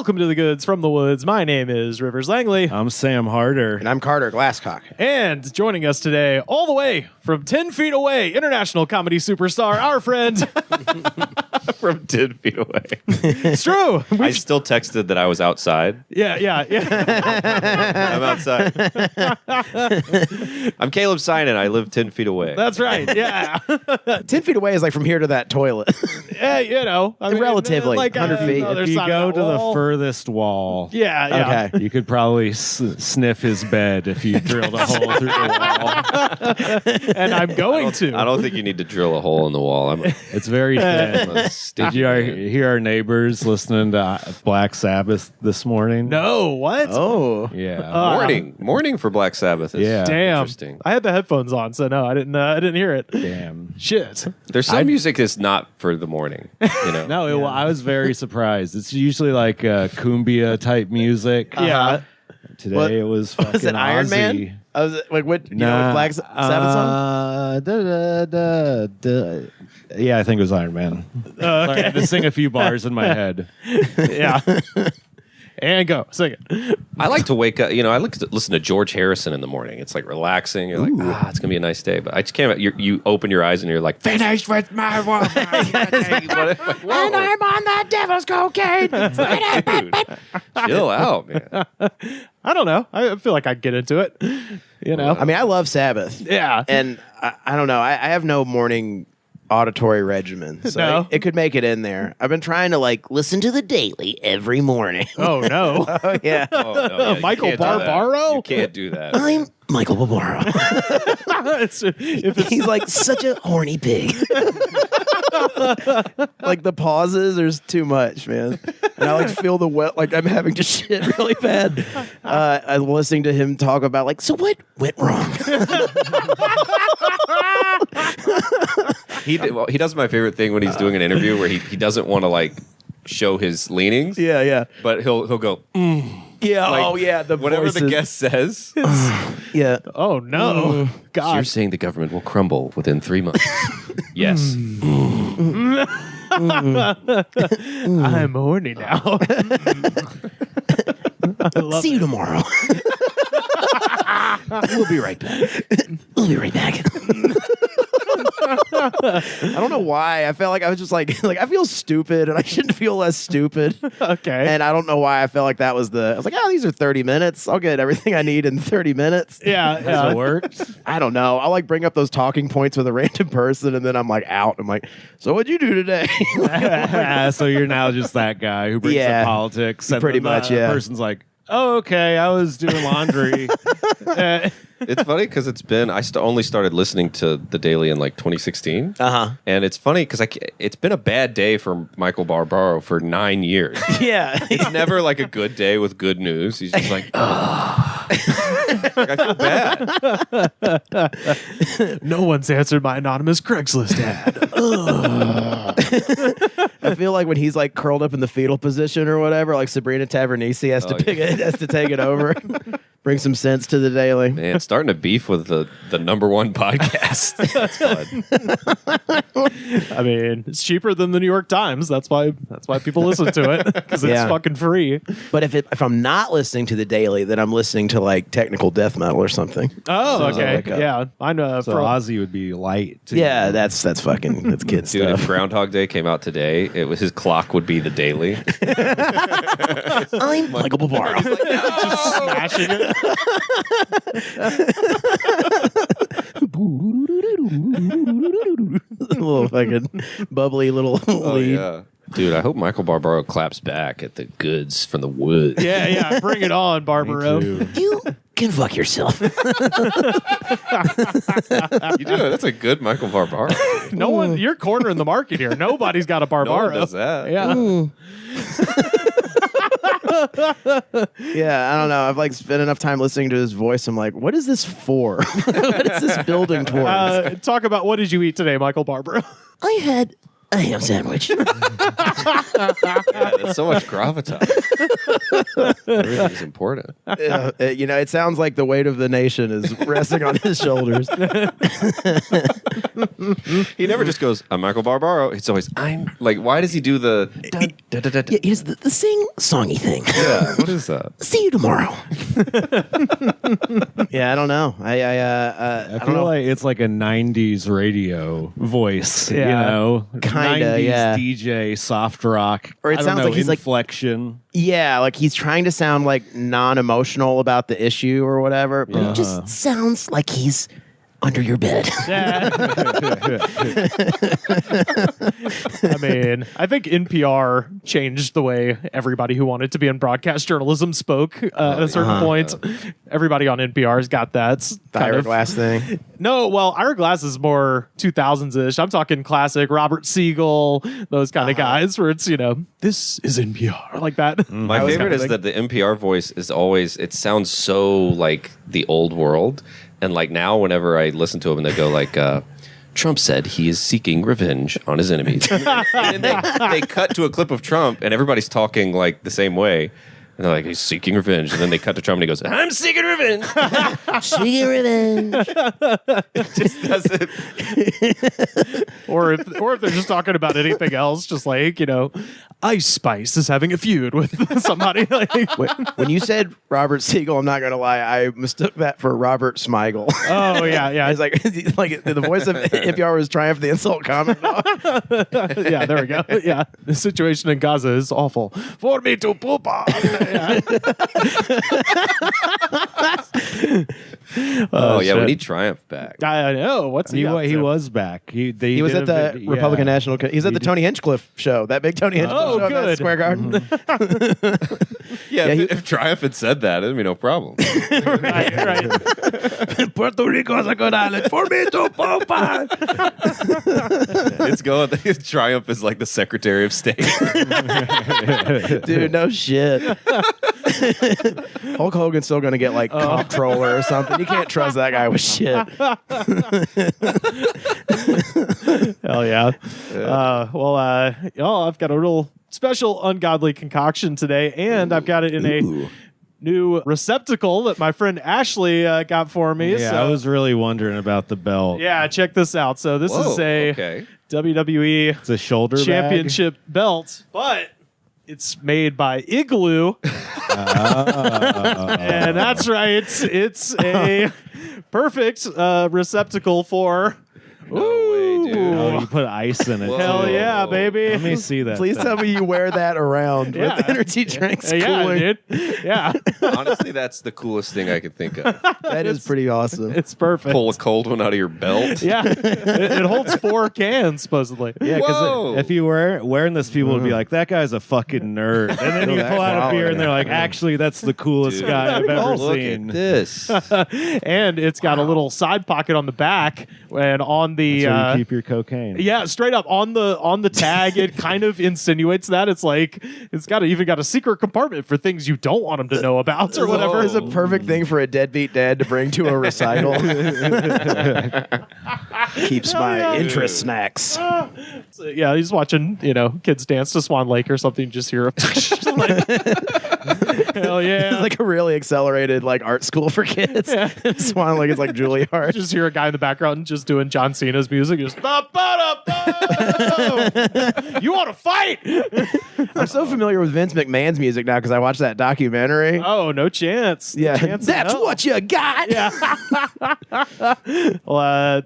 Welcome to the Goods from the Woods. My name is Rivers Langley. I'm Sam Harder. And I'm Carter Glasscock. And joining us today, all the way from 10 feet away, international comedy superstar, our friend. From 10 feet away. It's true. I still texted that I was outside. Yeah. I'm outside. I'm Caleb Synan. I live 10 feet away. That's right. Yeah. 10 feet away is like from here to that toilet. Yeah, you know. I mean, Relatively, 100 feet. other If you side go of to the wall. furthest wall, Yeah. Okay. you could probably sniff his bed if you drilled a hole through the wall. And I'm going to. I don't think you need to drill a hole in the wall. It's very thin. Did you hear our neighbors listening to Black Sabbath this morning? No, what? Oh. Yeah. Morning for Black Sabbath. Is Yeah. Damn. Interesting. I had the headphones on, so no, I didn't hear it. Damn. Shit. There's some music that's not for the morning. You know. No, I was very surprised. It's usually like cumbia type music. Yeah. Today What- it was fucking Was it Iron Ozzy. Man? I was like, what? You know, what Black Sabbath song? Yeah, I think it was Iron Man. Sorry, I had to sing a few bars in my head. Yeah. And go. Sing it. I like to wake up. I like to listen to George Harrison in the morning. It's like relaxing. You're like, it's gonna be a nice day. But I just can't. You open your eyes and you're like, finished with my woman. And I'm on the devil's cocaine. Dude, chill out, man. I don't know. I feel like I'd get into it. You know? I mean, I love Sabbath. Yeah. And I don't know. I have no morning auditory regimen. So No. it could make it in there. I've been trying to like listen to the Daily every morning. Oh, no. Oh, yeah. Oh, no, yeah, you Michael can't do that. Barbaro? You can't do that. I'm Michael Barbaro. If it's He's like such a horny pig. Like the pauses, there's too much, man. And I like feel the wet, like I'm having to shit really bad. I'm listening to him talk about like, so what went wrong? He does my favorite thing when he's doing an interview where he doesn't want to like show his leanings. Yeah. But he'll go Yeah. like, oh yeah. The whatever the voices. guest says. Yeah. oh, no. So God. you're saying the government will crumble within 3 months? Yes. I'm horny now. I love See you tomorrow. We'll be right back. We'll be right back. I don't know why. I felt like I was just like I feel stupid and I shouldn't feel less stupid. Okay. And I don't know why I felt like that was I was like, these are 30 minutes. I'll get everything I need in 30 minutes. Yeah. Does it work? I don't know. I'll like bring up those talking points with a random person and then I'm like out. I'm like, so what'd you do today? So you're now just that guy who brings Yeah. up politics. And Pretty then much, the yeah. person's like, oh, okay, I was doing laundry. It's funny because I only started listening to The Daily in like 2016. Uh-huh. And it's funny because it's been a bad day for Michael Barbaro for 9 years. Yeah. It's never like a good day with good news. He's just like, like, I feel bad. No one's answered my anonymous Craigslist ad. I feel like when he's like curled up in the fetal position or whatever, like Sabrina Tavernisi has to has to take it over. Bring some sense to the Daily. Man, starting to beef with the number one podcast. That's fun. I mean, it's cheaper than the New York Times. That's why people listen to it, because it's Yeah. fucking free. But if I'm not listening to the Daily, then I'm listening to like technical death metal or something. Oh, So okay. wake up. Yeah. I know. So Ozzy would be light. Too. Yeah, that's kid Dude, stuff. if Groundhog Day came out today, his clock would be The Daily. I'm Michael Barbaro. just smashing it. Little fucking bubbly little lead. Yeah. Dude, I hope Michael Barbaro claps back at the goods from the woods. Yeah. Bring it on, Barbaro. You can fuck yourself. You do. That's a good Michael Barbaro. No one, you're cornering the market here. Nobody's got a No Barbaro. one does that. Yeah. Yeah, I don't know. I've like spent enough time listening to his voice. I'm like, what is this for? What is this building towards? Talk about what did you eat today, Michael Barbaro? I had a ham sandwich. Yeah, that's so much gravitas. Everything's important. It sounds like the weight of the nation is resting on his shoulders. He never just goes, I'm Michael Barbaro. It's always, I'm like, why does he do the Yeah, he does the sing-songy thing. Yeah, what is that? See you tomorrow. Yeah, I don't know. I I feel like it's like a 90s radio voice, Yeah. you know? Kinda, 90s yeah. DJ, soft rock. Or it I don't sounds know, like he's like- inflection. Yeah, like he's trying to sound like non-emotional about the issue or whatever, but it just sounds like he's under your bed. Yeah. I mean, I think NPR changed the way everybody who wanted to be in broadcast journalism spoke at a certain point. Everybody on NPR's got that. It's The kind of- Glass thing. No, well, Ira Glass is more 2000s-ish. I'm talking classic Robert Siegel, those kind of guys where it's, this is NPR, like that. My That was favorite kind of is that the NPR voice is always, it sounds so like the old world. And like now, whenever I listen to him and they go like, Trump said he is seeking revenge on his enemies. And then they cut to a clip of Trump and everybody's talking like the same way. And they're like, he's seeking revenge. And then they cut to Trump and he goes, I'm seeking revenge. Seeking revenge. It just doesn't. or if they're just talking about anything else, just like, Ice Spice is having a feud with somebody. Like, When you said Robert Siegel, I'm not going to lie, I mistook that for Robert Smigel. oh, yeah. It's like the voice of NPR was Triumph the Insult Comic. Yeah, there we go. Yeah. The situation in Gaza is awful. For me to poop on. Yeah. Oh, yeah, we shit. need Triumph back. I know. What's He up he to? was back. He He was did at a the vid- Republican yeah. National. He's at the Tony Hinchcliffe show. That big Tony Hinchcliffe Oh, show at Madison good. Square Garden. Yeah, Yeah, if Triumph had said that, it'd be no problem. right. Puerto Rico is a good island for me to poop on. It's going. Triumph is like the Secretary of State. Dude, no shit. Hulk Hogan's still going to get like comptroller or something. You can't trust that guy with shit. Hell yeah. I've got a real special ungodly concoction today, and I've got it in a new receptacle that my friend Ashley got for me. Yeah, so, I was really wondering about the belt. yeah, check this out. So this is a okay. WWE It's a shoulder bag? championship belt, but it's made by Igloo. And that's right. It's a perfect receptacle for. No way, dude. Oh, you put ice in it. Whoa. Hell too. yeah, baby. Let me see that. Please thing. tell me you wear that around Yeah. with energy drinks Yeah, cooling. dude. Yeah, Honestly, that's the coolest thing I could think of. That is pretty awesome. it's perfect. Pull a cold one out of your belt. Yeah, it holds 4 cans supposedly. Yeah, Whoa. because if you were wearing this, people would be like, "That guy's a fucking nerd." And then you pull out a beer, and they're like, "Actually, that's the coolest Dude. guy I've ever Look seen." at this. And it's got a little side pocket on the back, and on the That's where you keep your cocaine. yeah, straight up on the tag, it kind of insinuates that it's like it's even got a secret compartment for things you don't want them to know about or whatever. It's a perfect thing for a deadbeat dad to bring to a recital. Keeps my yeah. interest snacks. So, yeah, he's watching kids dance to Swan Lake or something. Just hear a like, hell yeah. It's like a really accelerated like art school for kids. Yeah. Swan like it's like Juilliard. Just hear a guy in the background just doing John Cena's music. Just ba-ba-da-ba. You want to fight? I'm so familiar with Vince McMahon's music now because I watched that documentary. Oh, no chance. Yeah, No chance in that's hell. what you got. Yeah. Well,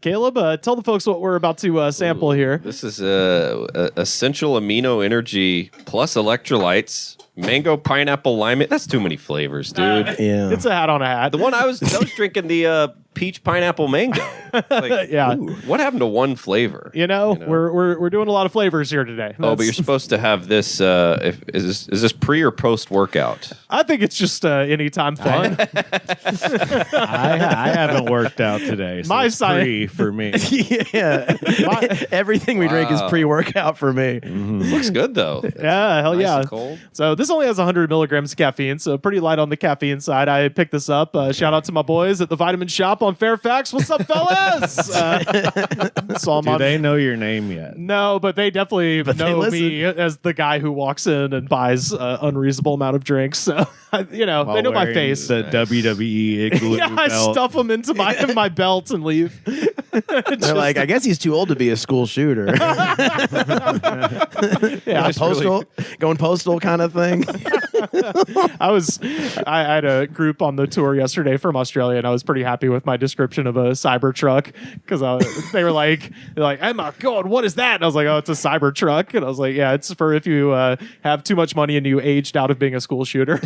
Caleb, tell the folks what we're about to sample here. This is essential amino energy plus electrolytes, mango, pineapple, lime. That's too many flavors, dude. Yeah. It's a hat on a hat. The one I was drinking the peach pineapple mango. Like, Yeah. ooh, what happened to one flavor? We're doing a lot of flavors here today. Oh, but you're supposed to have this. Is this pre or post workout? I think it's just anytime fun. I haven't worked out today. So My it's side- free for me. Yeah. Everything we drink is Wow. pre-workout for me. Looks good though. Yeah, hell Nice yeah. and cold. So this only has 100 milligrams of caffeine, so pretty light on the caffeine side. I picked this up. Shout out to my boys at the Vitamin Shop shop on Fairfax. What's up, fellas? So Do they know your name yet? No, but they definitely know me as the guy who walks in and buys an unreasonable amount of drinks. So, they know my face. The WWE igloo Yeah, I belt. stuff them into my belt and leave. They're like, I guess he's too old to be a school shooter. Yeah, Going postal kind of thing. I had a group on the tour yesterday from Australia, and I was pretty happy with my description of a Cybertruck because they were like, "Oh my god, what is that?" And I was like, "Oh, it's a Cybertruck," and I was like, "Yeah, it's for if you have too much money and you aged out of being a school shooter."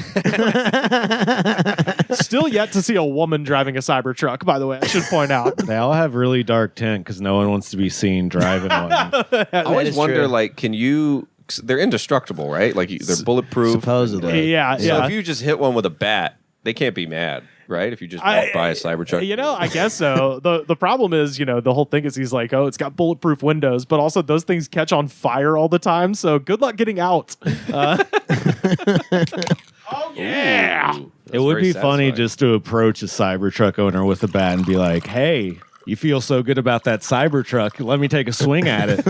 Still yet to see a woman driving a Cybertruck, by the way, I should point out. They all have really dark tint because no one wants to be seen driving one. I always is wonder, true. like, can you? They're indestructible, right? Like they're bulletproof. Supposedly. Yeah, So yeah. if you just hit one with a bat, they can't be mad, right? If you just walk by a Cybertruck, I guess so. The problem is, the whole thing is he's like, oh, it's got bulletproof windows, but also those things catch on fire all the time. So good luck getting out. Oh yeah. Ooh, It that's would very be funny satisfying. just to approach a Cybertruck owner with a bat and be like, "Hey, you feel so good about that Cybertruck? Let me take a swing at it."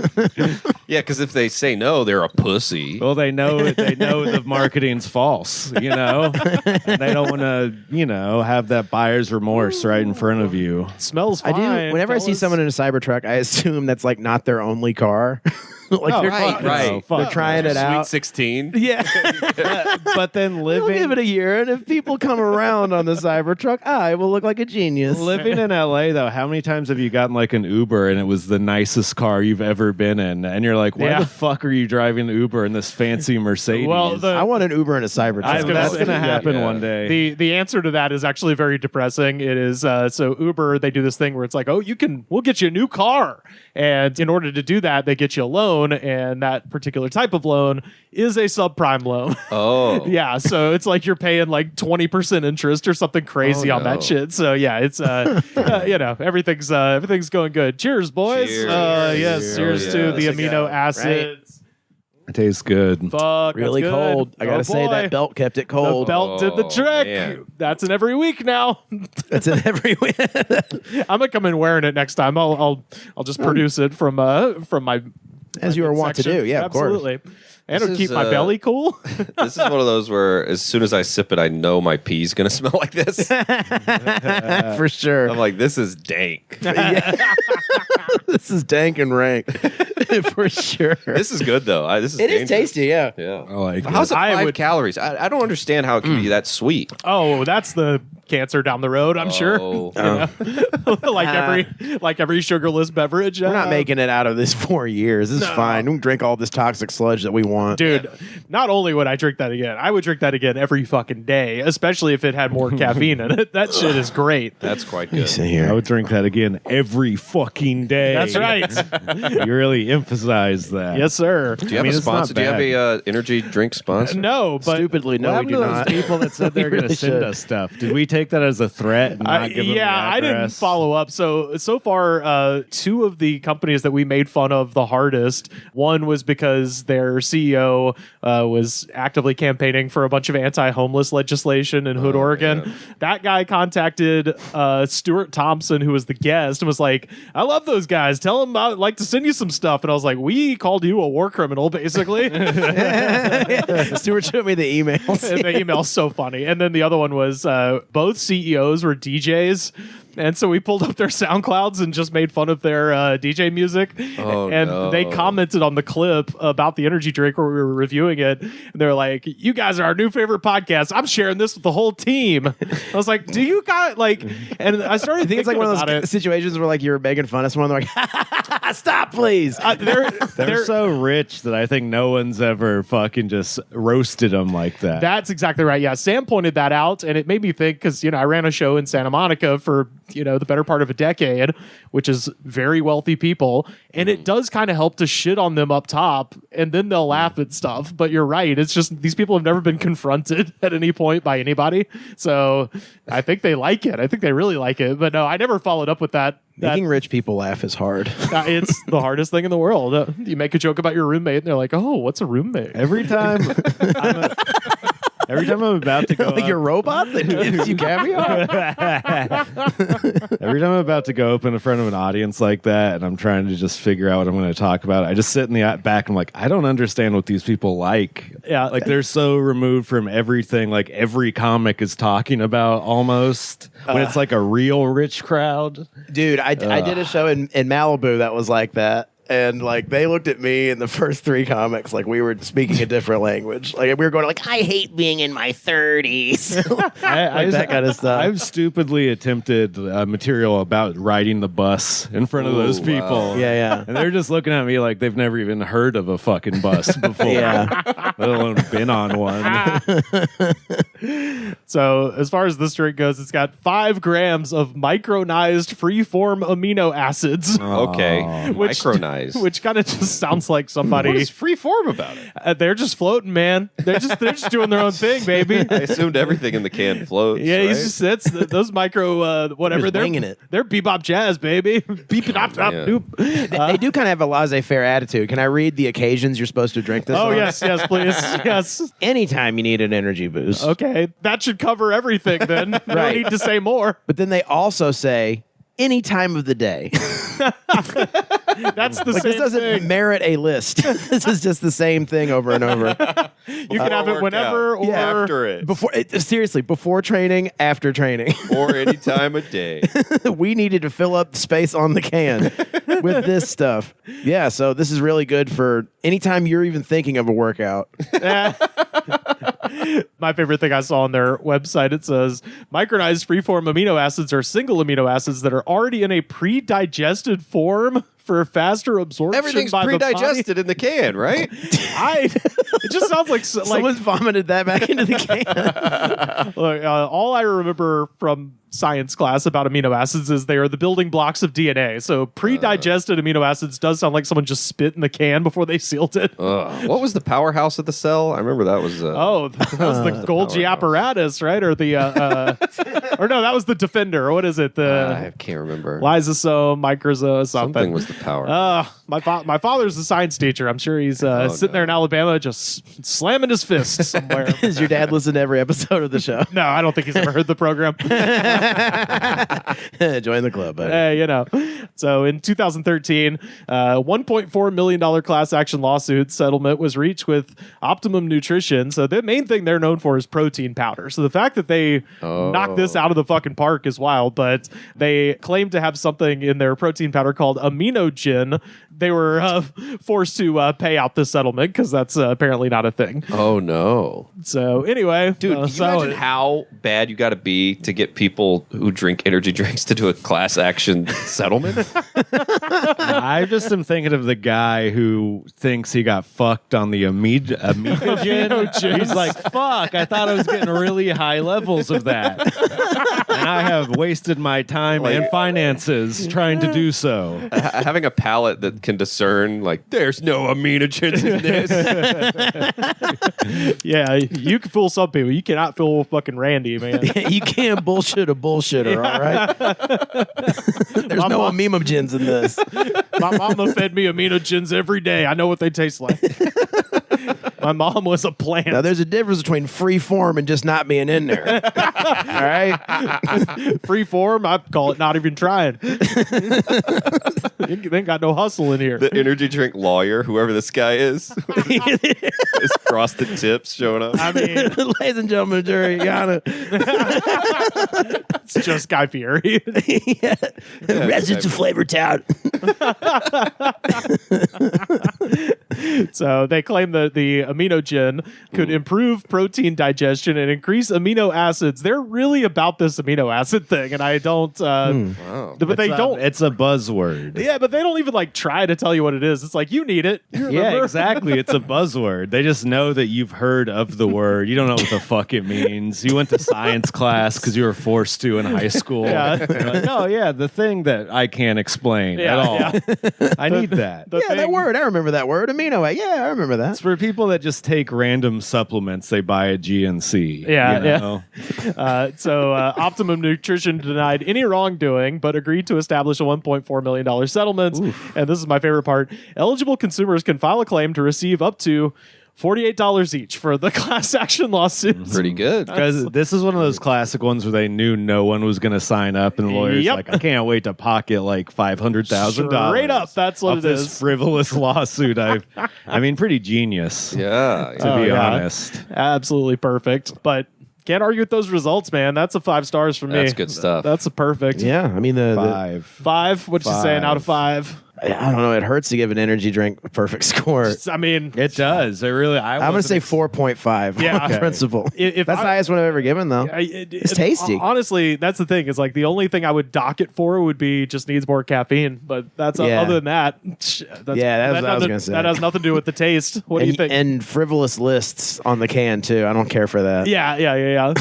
Yeah, because if they say no, they're a pussy. Well, they know the marketing's false, and they don't want to, have that buyer's remorse right in front of you. Smells I fine. do. Whenever I see fellas. someone in a Cybertruck, I assume that's like not their only car. Like they're, right. they're trying it Sweet out. 16. Yeah. But then We'll give it living a year, and if people come around on the Cybertruck, I will look like a genius. living in LA though, how many times have you gotten like an Uber and it was the nicest car you've ever been in, and you're like, "Why Yeah. the fuck are you driving Uber in this fancy Mercedes?" Well, I want an Uber and a Cybertruck. that's say, gonna happen yeah. one day. The answer to that is actually very depressing. It is so Uber, they do this thing where it's like, oh, we'll get you a new car, and in order to do that, they get you a loan, and that particular type of loan is a subprime loan. Oh. Yeah, so it's like you're paying like 20% interest or something crazy Oh, on no. that shit. So yeah, it's everything's going good. Cheers, boys. Cheers. Yes, cheers to the Yes. amino acids. It tastes good. Fuck, really that's good. cold. I gotta Oh, say boy. that belt kept it The cold. belt did the Oh, trick. man. That's in every week now. That's in every way. I'm gonna come in wearing it next time. I'll just produce it from my As you are wont to section. do. Yeah, of course. Absolutely. And This it'll keep is, my belly cool. This is one of those where as soon as I sip it, I know my pee's going to smell like this. For sure. I'm like, this is dank. This is dank and rank. For sure. This is good, though. This is It is dangerous. tasty, yeah. Yeah. I like How's it I 5 would- calories? I don't understand how it can be that sweet. Oh, that's the cancer down the road, I'm sure. Oh. like every sugarless beverage. We're not making it out of this 4 years. This is fine. We can drink all this toxic sludge that we want. Dude, not only would I drink that again, I would drink that again every fucking day, especially if it had more caffeine in it. That shit is great. That's quite Let me good. see I here. would drink that again every fucking day. That's right. You really emphasize that. Yes, sir. Do you have mean, a it's not sponsor? Do you have bad. a energy drink sponsor? No, but Stupidly, What no, we happened do to those not. people that said they're We going to really send should. us stuff? Did we take that as a threat and not give them the I didn't address? follow up. So far, two of the companies that we made fun of the hardest. One was because their CEO was actively campaigning for a bunch of anti-homeless legislation in Hood, Oregon. man. That guy contacted Stuart Thompson, who was the guest, and was like, "I love those guys. Tell them I'd like to send you some stuff." And I was like, "We called you a war criminal, basically." Stuart showed me the emails. And the email's so funny. And then the other one was both CEOs were DJs. And so we pulled up their SoundClouds and just made fun of their DJ music. Oh, and no. they commented on the clip about the energy drink where we were reviewing it. And they're like, "You guys are our new favorite podcast. I'm sharing this with the whole team." I was like, "Do you guys like?" And I started I think it's like thinking one of about those it. situations where like you're making fun of someone. They're like, "Stop, please." They're so rich that I think no one's ever fucking just roasted them like that. That's exactly right. Yeah, Sam pointed that out, and it made me think because I ran a show in Santa Monica for the better part of a decade, which is very wealthy people, and it does kind of help to shit on them up top, and then they'll laugh at stuff. But you're right; it's just these people have never been confronted at any point by anybody, so I think they like it. I think they really like it. But no, I never followed up with that. Making rich people laugh is hard. It's the hardest thing in the world. You make a joke about your roommate, and they're like, "Oh, what's a roommate?" Every time Every time I'm about to go Like your robot that gives you caviar? Every time I'm about to go open in front of an audience like that and I'm trying to just figure out what I'm going to talk about, I just sit in the back and I'm like, I don't understand what these people like. Yeah. Like they're so removed from everything like every comic is talking about almost when it's like a real rich crowd. Dude, I did a show in Malibu that was like that. And like they looked at me in the first 3 comics like we were speaking a different language. Like we were going like, I hate being in my 30s. I that kind of stuff. I've stupidly attempted material about riding the bus in front of those people. Wow. Yeah. And they're just looking at me like they've never even heard of a fucking bus before. Yeah. Let alone been on one. So as far as this drink goes, it's got 5 grams of micronized freeform amino acids. Okay. Which- Micronized. Which kind of just sounds like somebody. What is free form about it? They're just floating, man. They're just doing their own thing, baby. I assumed everything in the can floats. Yeah, right? he's just those micro whatever. Just They're winging it. They're bebop jazz, baby. Beep it up, Yeah. doop. They do kind of have a laissez-faire attitude. Can I read the occasions you're supposed to drink this Oh on? yes, please, yes. Anytime you need an energy boost. Okay, that should cover everything. Then no Right. need to say more. But then they also say any time of the day. That's the Like same this doesn't thing. merit a list. This is just the same thing over and over. You can have it whenever or after it, Seriously, before training, after training. or any time of day. We needed to fill up the space on the can with this stuff. Yeah, so this is really good for anytime you're even thinking of a workout. My favorite thing I saw on their website, it says micronized freeform amino acids are single amino acids that are already in a pre-digested form for faster absorption. Everything's by the body. pre-digested in the can, right? It just sounds like Someone's vomited that back into the can. Look, all I remember from science class about amino acids is they are the building blocks of DNA. So pre-digested amino acids does sound like someone just spit in the can before they sealed it. What was the powerhouse of the cell? I remember that was. Oh, that was the Golgi apparatus, right? Or the, or no, that was the Defender. Or what is it? I The can't remember. lysosome, microsome, Something something. was the power. My father's a science teacher. I'm sure he's sitting there in Alabama just slamming his fist somewhere. Does your dad listen to every episode of the show? No, I don't think he's ever heard the program. Join the club, buddy. You know. So in 2013, $1.4 million class action lawsuit settlement was reached with Optimum Nutrition. So the main thing they're known for is protein powder. So the fact that they knocked this out of the fucking park is wild, but they claim to have something in their protein powder called aminogen. They were forced to pay out this settlement because that's apparently not a thing. Oh no, So anyway, dude! Can you imagine how bad you got to be to get people who drink energy drinks to do a class action settlement? I just am thinking of the guy who thinks he got fucked on the aminogen. He's like, fuck, I thought I was getting really high levels of that. And I have wasted my time and finances trying to do so. Having a palate that can discern, like, there's no aminogens in this. yeah, you can fool some people. You cannot fool fucking Randy, man. You can't bullshit a bullshitter, all right? There's no aminogens in this. My mama fed me aminogens every day. I know what they taste like. My mom was a plant. Now, there's a difference between free form and just not being in there. All right? Free form, I call it not even trying. They ain't got no hustle in here. The energy drink lawyer, whoever this guy is, his frosted tips showing up. I mean, Ladies and gentlemen, of the jury, Yana. it's just Guy Fieri. Residents of Flavor Town. So they claim that the aminogen could improve protein digestion and increase amino acids. They're really about this amino acid thing, and I don't. Wow. But they don't. It's a buzzword. Yeah, but they don't even like try to tell you what it is. It's like you need it. You Yeah, remember? exactly. It's a buzzword. They just know that you've heard of the word. You don't know what the fuck it means. You went to science class because you were forced to in high school. Yeah. You're like, no, yeah, the thing that I can't explain at all. Yeah. I need that. The Yeah, that thing- word. I remember that word. Amino. Yeah, I remember that. It's for people that just take random supplements they buy at GNC. Yeah, you know? So Optimum Nutrition denied any wrongdoing, but agreed to establish a $1.4 million settlement. And this is my favorite part. Eligible consumers can file a claim to receive up to $48 each for the class action lawsuits. Pretty good. Because this is one of those classic ones where they knew no one was going to sign up, and the lawyer's Yep. like, I can't wait to pocket like $500,000. Straight up, that's what off it this is. frivolous lawsuit. I mean, pretty genius. Yeah. To be yeah. honest. Absolutely perfect. But can't argue with those results, man. That's a 5 stars for me. That's good stuff. That's a perfect. Yeah, I mean the 5. 5? What you saying out of 5? I don't know. It hurts to give an energy drink a perfect score. I mean, It does. It really. I'm going to say 4.5. Yeah. on Okay. principle. If That's the highest one I've ever given, though. It's tasty. Honestly, that's the thing. Is like the only thing I would dock it for would be just needs more caffeine. But that's Yeah. other than that. Yeah, that's what I was doesn't- gonna say. That has nothing to do with the taste. What do you think? And frivolous lists on the can, too. I don't care for that. Yeah.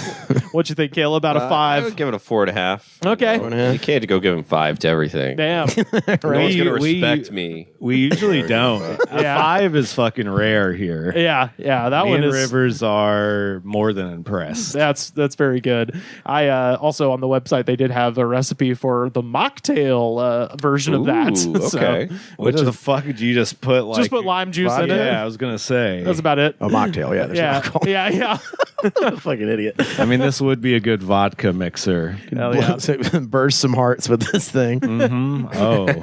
What you think, Caleb? Out of I 5? would give it a 4.5. Okay. 4.5. You can't go give him 5 to everything. Damn. No one's going to We- respect me. We usually don't. Yeah. 5 is fucking rare here. Yeah. That Me one and is. Rivers are more than impressed. That's very good. I also on the website they did have a recipe for the mocktail version of that. Ooh, So, okay. What the fuck did you just put? Like, just put lime juice in it. Yeah, I was gonna say. That's about it. A mocktail, yeah. There's no Yeah, alcohol. yeah. Fucking idiot. I mean, this would be a good vodka mixer. Hell yeah. Burst some hearts with this thing. Oh, Well,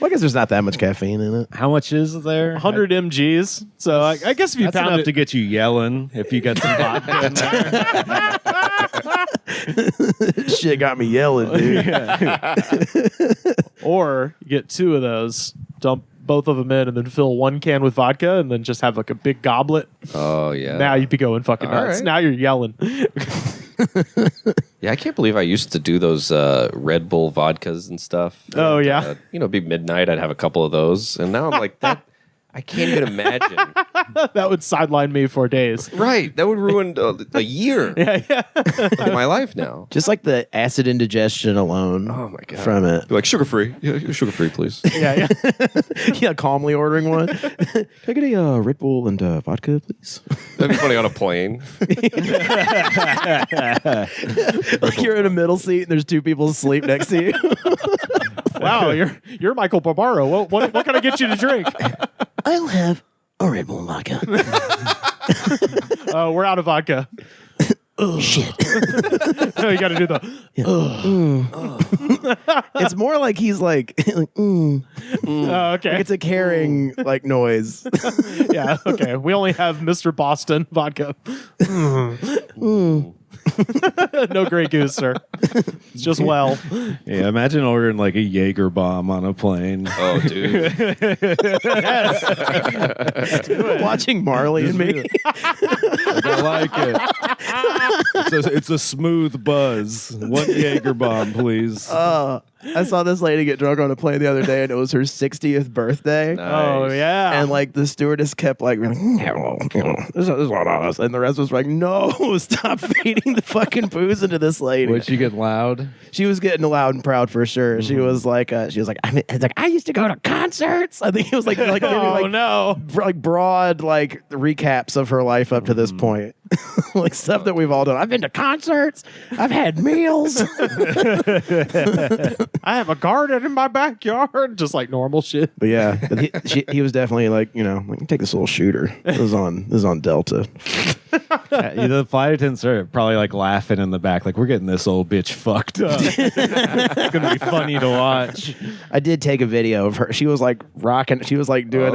I guess there's not that much caffeine in it. how much is there? 100 mgs. So I guess if you That's pound enough it, to get you yelling if you got some vodka in there. Shit got me yelling, dude. or you get 2 of those, dump both of them in, and then fill 1 can with vodka, and then just have like a big goblet. Oh, yeah. Now you'd be going fucking All nuts. right. Now you're yelling. Yeah, I can't believe I used to do those Red Bull vodkas and stuff. Oh, And, yeah. it'd be midnight. I'd have a couple of those. And now I'm like, that. I can't even imagine. That would sideline me for days. Right. That would ruin a year Yeah. of my life now. Just like the acid indigestion alone Oh, my God. from it. Be like, sugar free. Yeah, sugar free, please. Yeah. Yeah, calmly ordering one. Can I get a Red Bull and vodka, please? That'd be funny on a plane. Like you're in a middle seat and there's 2 people asleep next to you. Wow, you're Michael Barbaro. What can I get you to drink? I'll have a Red Bull vodka. We're out of vodka. Shit. No, you got to do the. It's more like he's like, Oh, okay. it's a caring like noise. Yeah. Okay. We only have Mr. Boston vodka. No Grey Goose, sir. It's just well. Yeah, imagine ordering like a Jaeger bomb on a plane. Oh, dude. Watching Marley and me. I like it. It's a smooth buzz. 1 Jaeger bomb, please. I saw this lady get drunk on a plane the other day, and it was her 60th birthday. Oh yeah. And like the stewardess kept like, yeah, well, this is what I was, and the rest was like, no, stop feeding the fucking booze into this lady. Would she get loud? She was getting loud and proud for sure. She was like, I used to go to concerts. I think it was like giving Oh like no. like broad like recaps of her life up to this point, like stuff that we've all done. I've been to concerts. I've had meals. I have a garden in my backyard, just like normal shit. But yeah, he was definitely like, like, take this little shooter. This is on Delta. The flight attendants are probably like laughing in the back, like, we're getting this old bitch fucked up. It's gonna be funny to watch. I did take a video of her. She was like rocking. She was like doing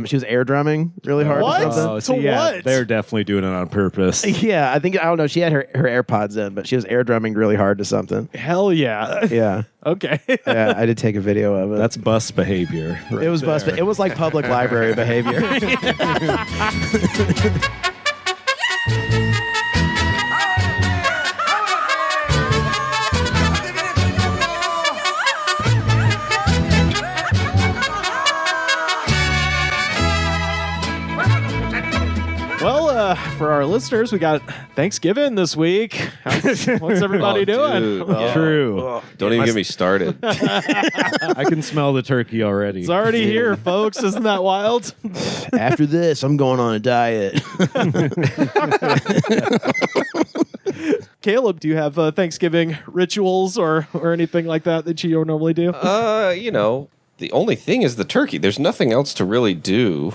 she was air drumming really hard. What? Or something. So what? They're definitely doing it on purpose. Yeah, I don't know. She had her AirPods in, but she was air drumming really hard to something. Hell yeah. Yeah. Okay. Yeah, I did take a video of it. That's bus behavior. It was bus. It was like public library behavior. Well, for our listeners, we got Thanksgiving this week. What's everybody doing? Dude. Oh, True. Don't even get me started. I can smell the turkey already. It's already here, folks. Isn't that wild? After this, I'm going on a diet. Caleb, do you have Thanksgiving rituals or anything like that you normally do? The only thing is the turkey. There's nothing else to really do.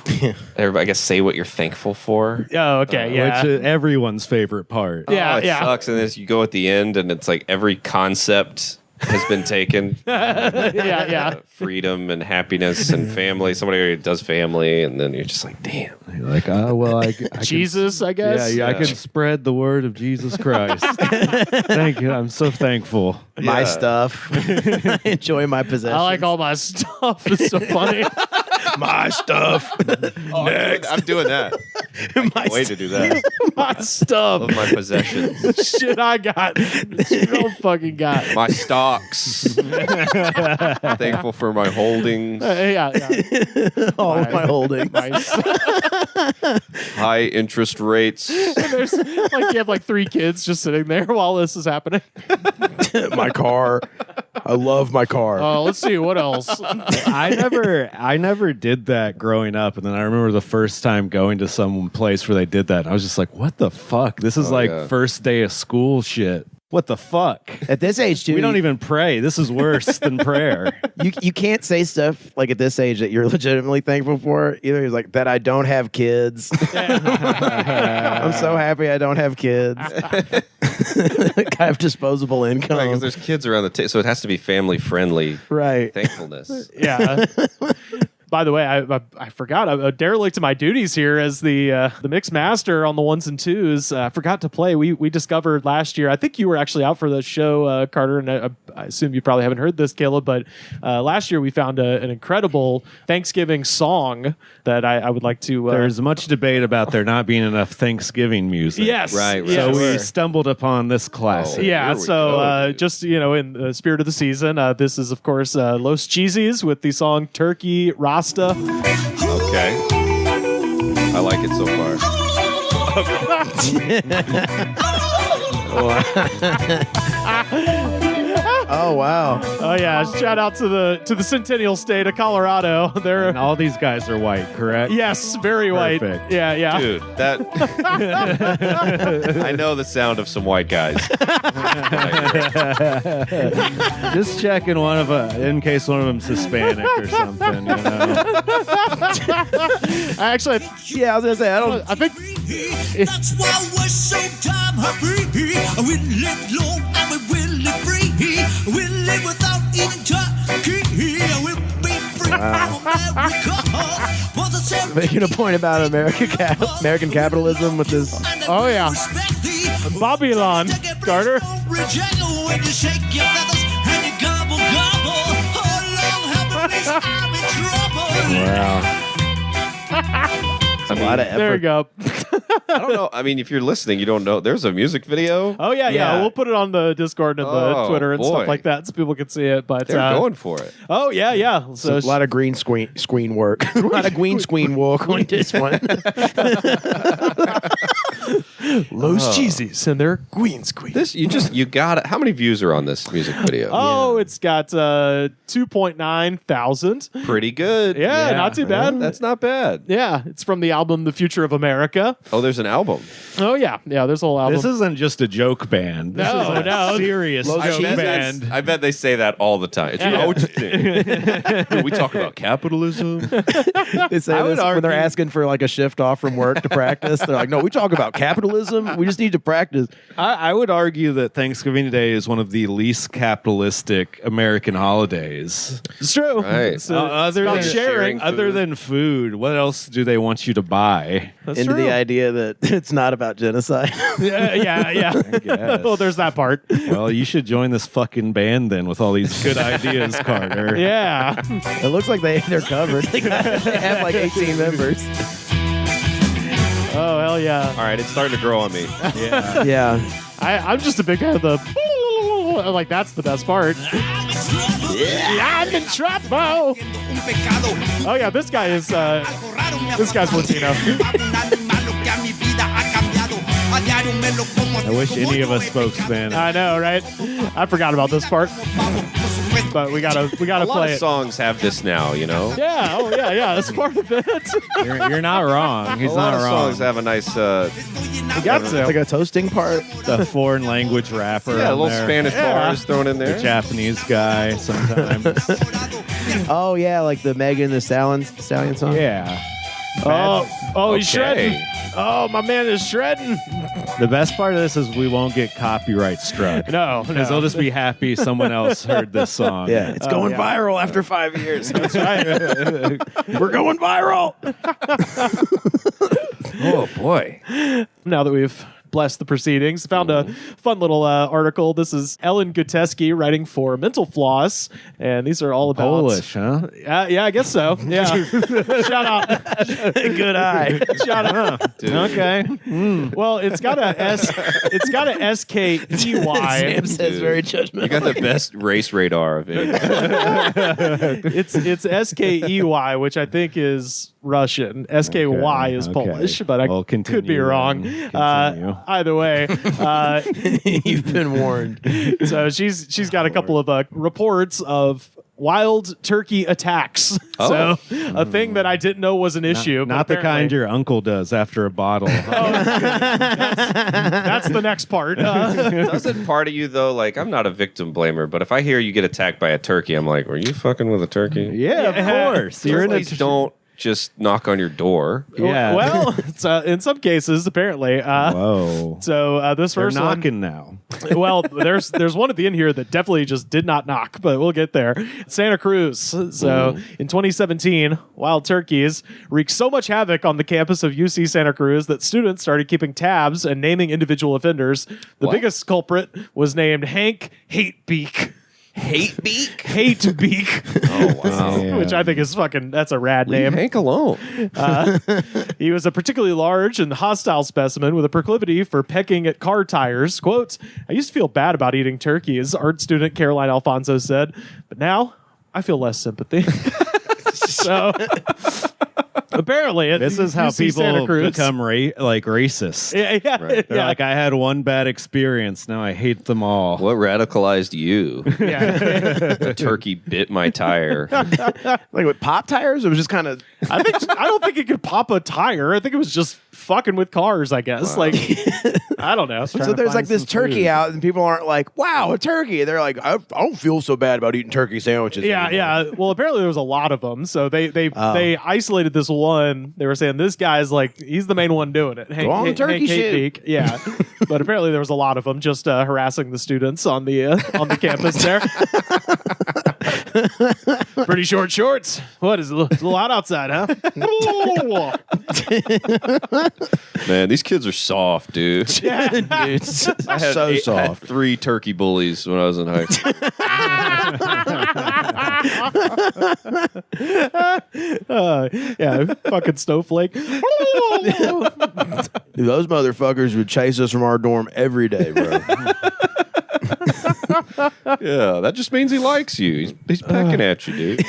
Everybody, I guess, say what you're thankful for. Oh, okay, yeah. Which is everyone's favorite part. Yeah, it yeah. sucks. And then you go at the end, and it's like every concept has been taken. yeah. Freedom and happiness and family. Somebody already does family, and then you're just like, damn. You're like, oh, well, I Jesus, I guess. I can spread the word of Jesus Christ. Thank you. I'm so thankful. My stuff. I enjoy my possessions. I like all my stuff. It's so funny. my stuff. I'm doing that. I can't wait to do that. My stuff. Of my possessions. Shit I got. Shit I don't fucking got. My stocks. Thankful for my holdings. Yeah. All of my holdings. Nice. High interest rates. There's like you have like 3 kids just sitting there while this is happening. My car. I love my car. Let's see what else. I never did that growing up, and then I remember the first time going to some place where they did that. And I was just like, "What the fuck? This is first day of school shit. What the fuck?" At this age, too, We don't even pray. This is worse than prayer. you can't say stuff like at this age that you're legitimately thankful for. Either it's like that I don't have kids. I'm so happy I don't have kids. I have disposable income. Because there's kids around the table, so it has to be family friendly. Right. Thankfulness. Yeah. By the way, I forgot. I derelict to my duties here as the mix master on the 1s and 2s. I forgot to play. We discovered last year. I think you were actually out for the show, Carter, and I assume you probably haven't heard this, Caleb. But last year we found an incredible Thanksgiving song that I would like to. There's much debate about there not being enough Thanksgiving music. Yes, Right. yes. So we stumbled upon this classic. Yeah, Here we so go. just, in the spirit of the season, this is, of course, Los Cheesies with the song Turkey Rasta. Okay. I like it so far. Oh wow. Oh, yeah, shout out to the Centennial State of Colorado. They're, And all these guys are white, correct? yes, very white. Perfect. Yeah. Dude, that. I know the sound of some white guys. Just checking in case one of them's Hispanic or something, Actually, Yeah, I was gonna say I think That's why we're so damn happy. We live long and we will live free. We live without eating turkey. We'll be free from America. making a point about American capitalism with this. Oh, yeah. Babylon, Carter. Wow. A lot of effort. There we go. I don't know. I mean, if you're listening, you don't know. There's a music video. Oh, yeah. Yeah. We'll put it on the Discord and the Oh, Twitter and boy. stuff like that so people can see it. But They're going for it. Oh, yeah. So A lot of green screen work. A lot of green screen work on this one. Los Cheesies and their green squeeze. This you got it. How many views are on this music video? Oh, it's got 2.9 thousand. Pretty good. Yeah, Yeah, not too bad. That's not bad. Yeah, it's from the album The Future of America. Oh, there's an album. Oh, yeah. There's a whole album. This isn't just a joke band. This No, is a no. serious Los joke Cheesies. band. I bet they say that all the time. You know what you think? We talk about capitalism. They say I would this when they're argue- asking for like a shift off from work to practice. They're like, no, we talk about capitalism. We just need to practice. I would argue that Thanksgiving Day is one of the least capitalistic American holidays. It's true. Right. It's, Other about than sharing. other than food, what else do they want you to buy? That's Into true. the idea that it's not about genocide. Yeah. guess. Well, there's that part. Well, you should join this fucking band then with all these good ideas, Carter. Yeah. It looks like they're covered. They have like 18 members. Oh, hell yeah. All right, it's starting to grow on me. Yeah. Yeah. I'm just a big fan of the. Like, that's the best part. I'm in trouble. Oh, yeah, this guy is. This guy's Latino. I wish any of us spoke Spanish. I know, right? I forgot about this part. but we gotta A lot play of it. songs have this now, you know. Yeah, oh yeah, that's part of it. You're not wrong. He's A lot not of wrong. songs have a nice, We got to. Like a toasting part. The foreign language rapper. a on little there. Spanish bars thrown in The there. Japanese guy sometimes. Oh yeah, like the Megan Thee Stallion song. Yeah. Oh, he's Okay. shredding. Oh, my man is shredding. The best part of this is we won't get copyright struck. No, Because they'll just be happy someone else heard this song. Yeah, it's going yeah. viral after 5 years. That's right. We're going viral. Oh boy. Now that we've blessed the proceedings, found a fun little article. This is Ellen Guteski writing for Mental Floss, and these are all about Polish, huh? yeah, I guess so. Yeah, shout out, Good eye. shout out. Dude. Okay. Well, it's got a SKEY. Sam says very You judgmental. got the best race radar of it. It's SKEY, which I think is Russian. SKY is Okay. Polish, but I Well, could be continue wrong. then. Continue. Either way, You've been warned. so she's got a couple of reports of wild turkey attacks. Oh. So a thing that I didn't know was an issue. Not but the kind apparently- your uncle does after a bottle. That's the next part. Doesn't part of you though, like I'm not a victim blamer, but if I hear you get attacked by a turkey, I'm like, were you fucking with a turkey? Yeah, of course. You're in a Please don't just knock on your door. Yeah. Well, it's, in some cases, apparently. Whoa. So this They're first knocking now. one, well, there's one at the end here that definitely just did not knock, but we'll get there. Santa Cruz. So in 2017, wild turkeys wreaked so much havoc on the campus of UC Santa Cruz that students started keeping tabs and naming individual offenders. The What? biggest culprit was named Hank Hatebeak. Hatebeak? Hatebeak. Oh wow. Yeah. Which I think is fucking, that's a rad Leave name. Hank alone. He was a particularly large and hostile specimen with a proclivity for pecking at car tires. Quote, I used to feel bad about eating turkeys, art student Caroline Alfonso said, but now I feel less sympathy. So apparently, This is how UC Santa people Cruz- become racist. Yeah. They're like, I had one bad experience. Now I hate them all. What radicalized you? Yeah. A turkey bit my tire. Like with pop tires, it was just kind of. I don't think it could pop a tire. I think it was just fucking with cars, I guess. Like, I don't know. So there's like this some turkey food. out, and people aren't like, "Wow, a turkey!" They're like, "I don't feel so bad about eating turkey sandwiches." Yeah, anymore." yeah. Well, apparently there was a lot of them, so they isolated this one. They were saying this guy's like he's the main one doing it. Hank, on the turkey Hank shoot. Hatebeak. Yeah, but apparently there was a lot of them just harassing the students on the campus there. Pretty short shorts. What is it? It's a little hot outside, huh? Man, these kids are soft, dude. Dude, it's I had so I had soft. 3 turkey bullies when I was in high school. Yeah, fucking snowflake. Dude, those motherfuckers would chase us from our dorm every day, bro. Yeah, that just means he likes you. He's pecking at you, dude.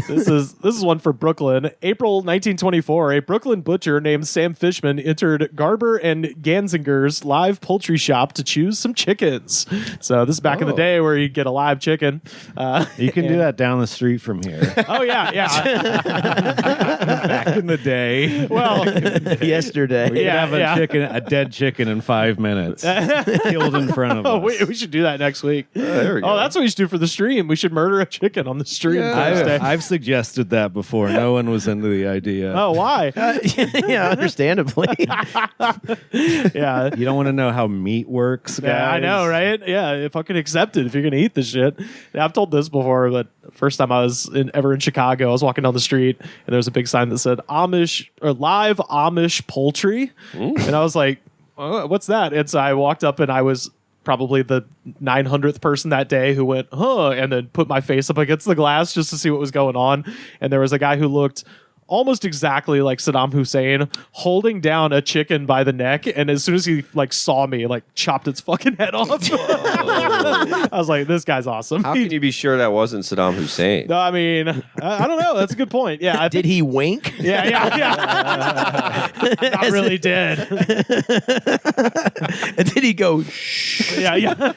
This is one for Brooklyn. April 1924, a Brooklyn butcher named Sam Fishman entered Garber and Ganzinger's live poultry shop to choose some chickens. So this is back in the Oh. day where you get a live chicken. You can do that down the street from here. Oh yeah, yeah. Back in the day, Well, Yesterday. we could Yeah, have a dead chicken in 5 minutes, killed in front of oh, us. we should do that next week. There we go. Oh, that's what we should do for the stream. We should murder a chicken on the stream Thursday. I've suggested that before. No one was into the idea. Oh, why? Yeah, understandably. Yeah. You don't want to know how meat works, guys. Yeah, I know, right? Yeah, fucking accept it if you're gonna eat this shit. Yeah, I've told this before, but first time I was ever in Chicago, I was walking down the street and there was a big sign that said Amish or live Amish poultry, and I was like, oh, "What's that?" And so I walked up and I was probably the 900th person that day who went, "Huh," and then put my face up against the glass just to see what was going on. And there was a guy who looked almost exactly like Saddam Hussein, holding down a chicken by the neck, and as soon as he like saw me, like chopped its fucking head off. I was like, this guy's awesome. How can you be sure that wasn't Saddam Hussein? No, I mean, I don't know. That's a good point. Yeah, I Did he wink? Yeah. Not really dead. And did he go, shh? Yeah.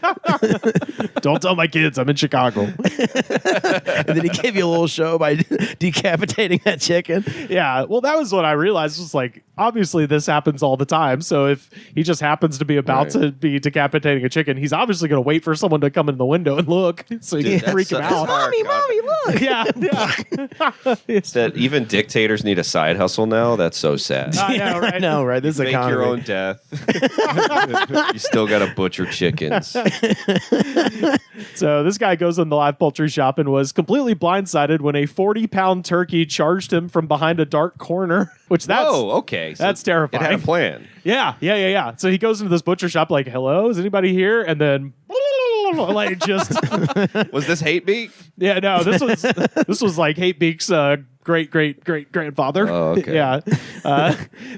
Don't tell my kids I'm in Chicago. And then he gave you a little show by decapitating that chicken? Yeah. Well, that was what I realized was like, obviously this happens all the time. So if he just happens to be about to be decapitating a chicken, he's obviously going to wait for someone to come in the window and look so he can freak him out. Mommy, look. Yeah. That even dictators need a side hustle now. That's so sad. I know, right? This is Make economy. your own death. You still got to butcher chickens. So this guy goes in the live poultry shop and was completely blindsided when a 40-pound turkey charged him from behind a dark corner, which that's okay. So that's terrifying. It had a plan. Yeah. So he goes into this butcher shop like, hello, is anybody here? And then like just Was this hate beak? yeah, no, this was like Hate Beak's great grandfather. Oh, okay. Yeah.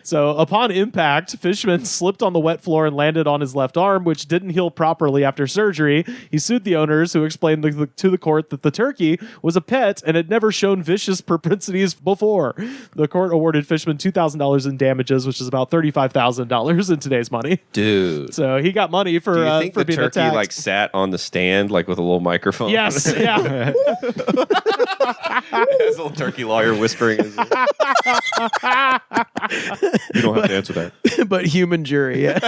So upon impact, Fishman slipped on the wet floor and landed on his left arm, which didn't heal properly after surgery. He sued the owners, who explained to the court that the turkey was a pet and had never shown vicious propensities before. The court awarded Fishman $2,000 in damages, which is about $35,000 in today's money. Dude. So he got money for Do you think for the being turkey attacked. like sat on the stand like with a little microphone? Yes, yeah. There's a little turkey lawyer whispering. You don't have to answer that. But human jury, yeah.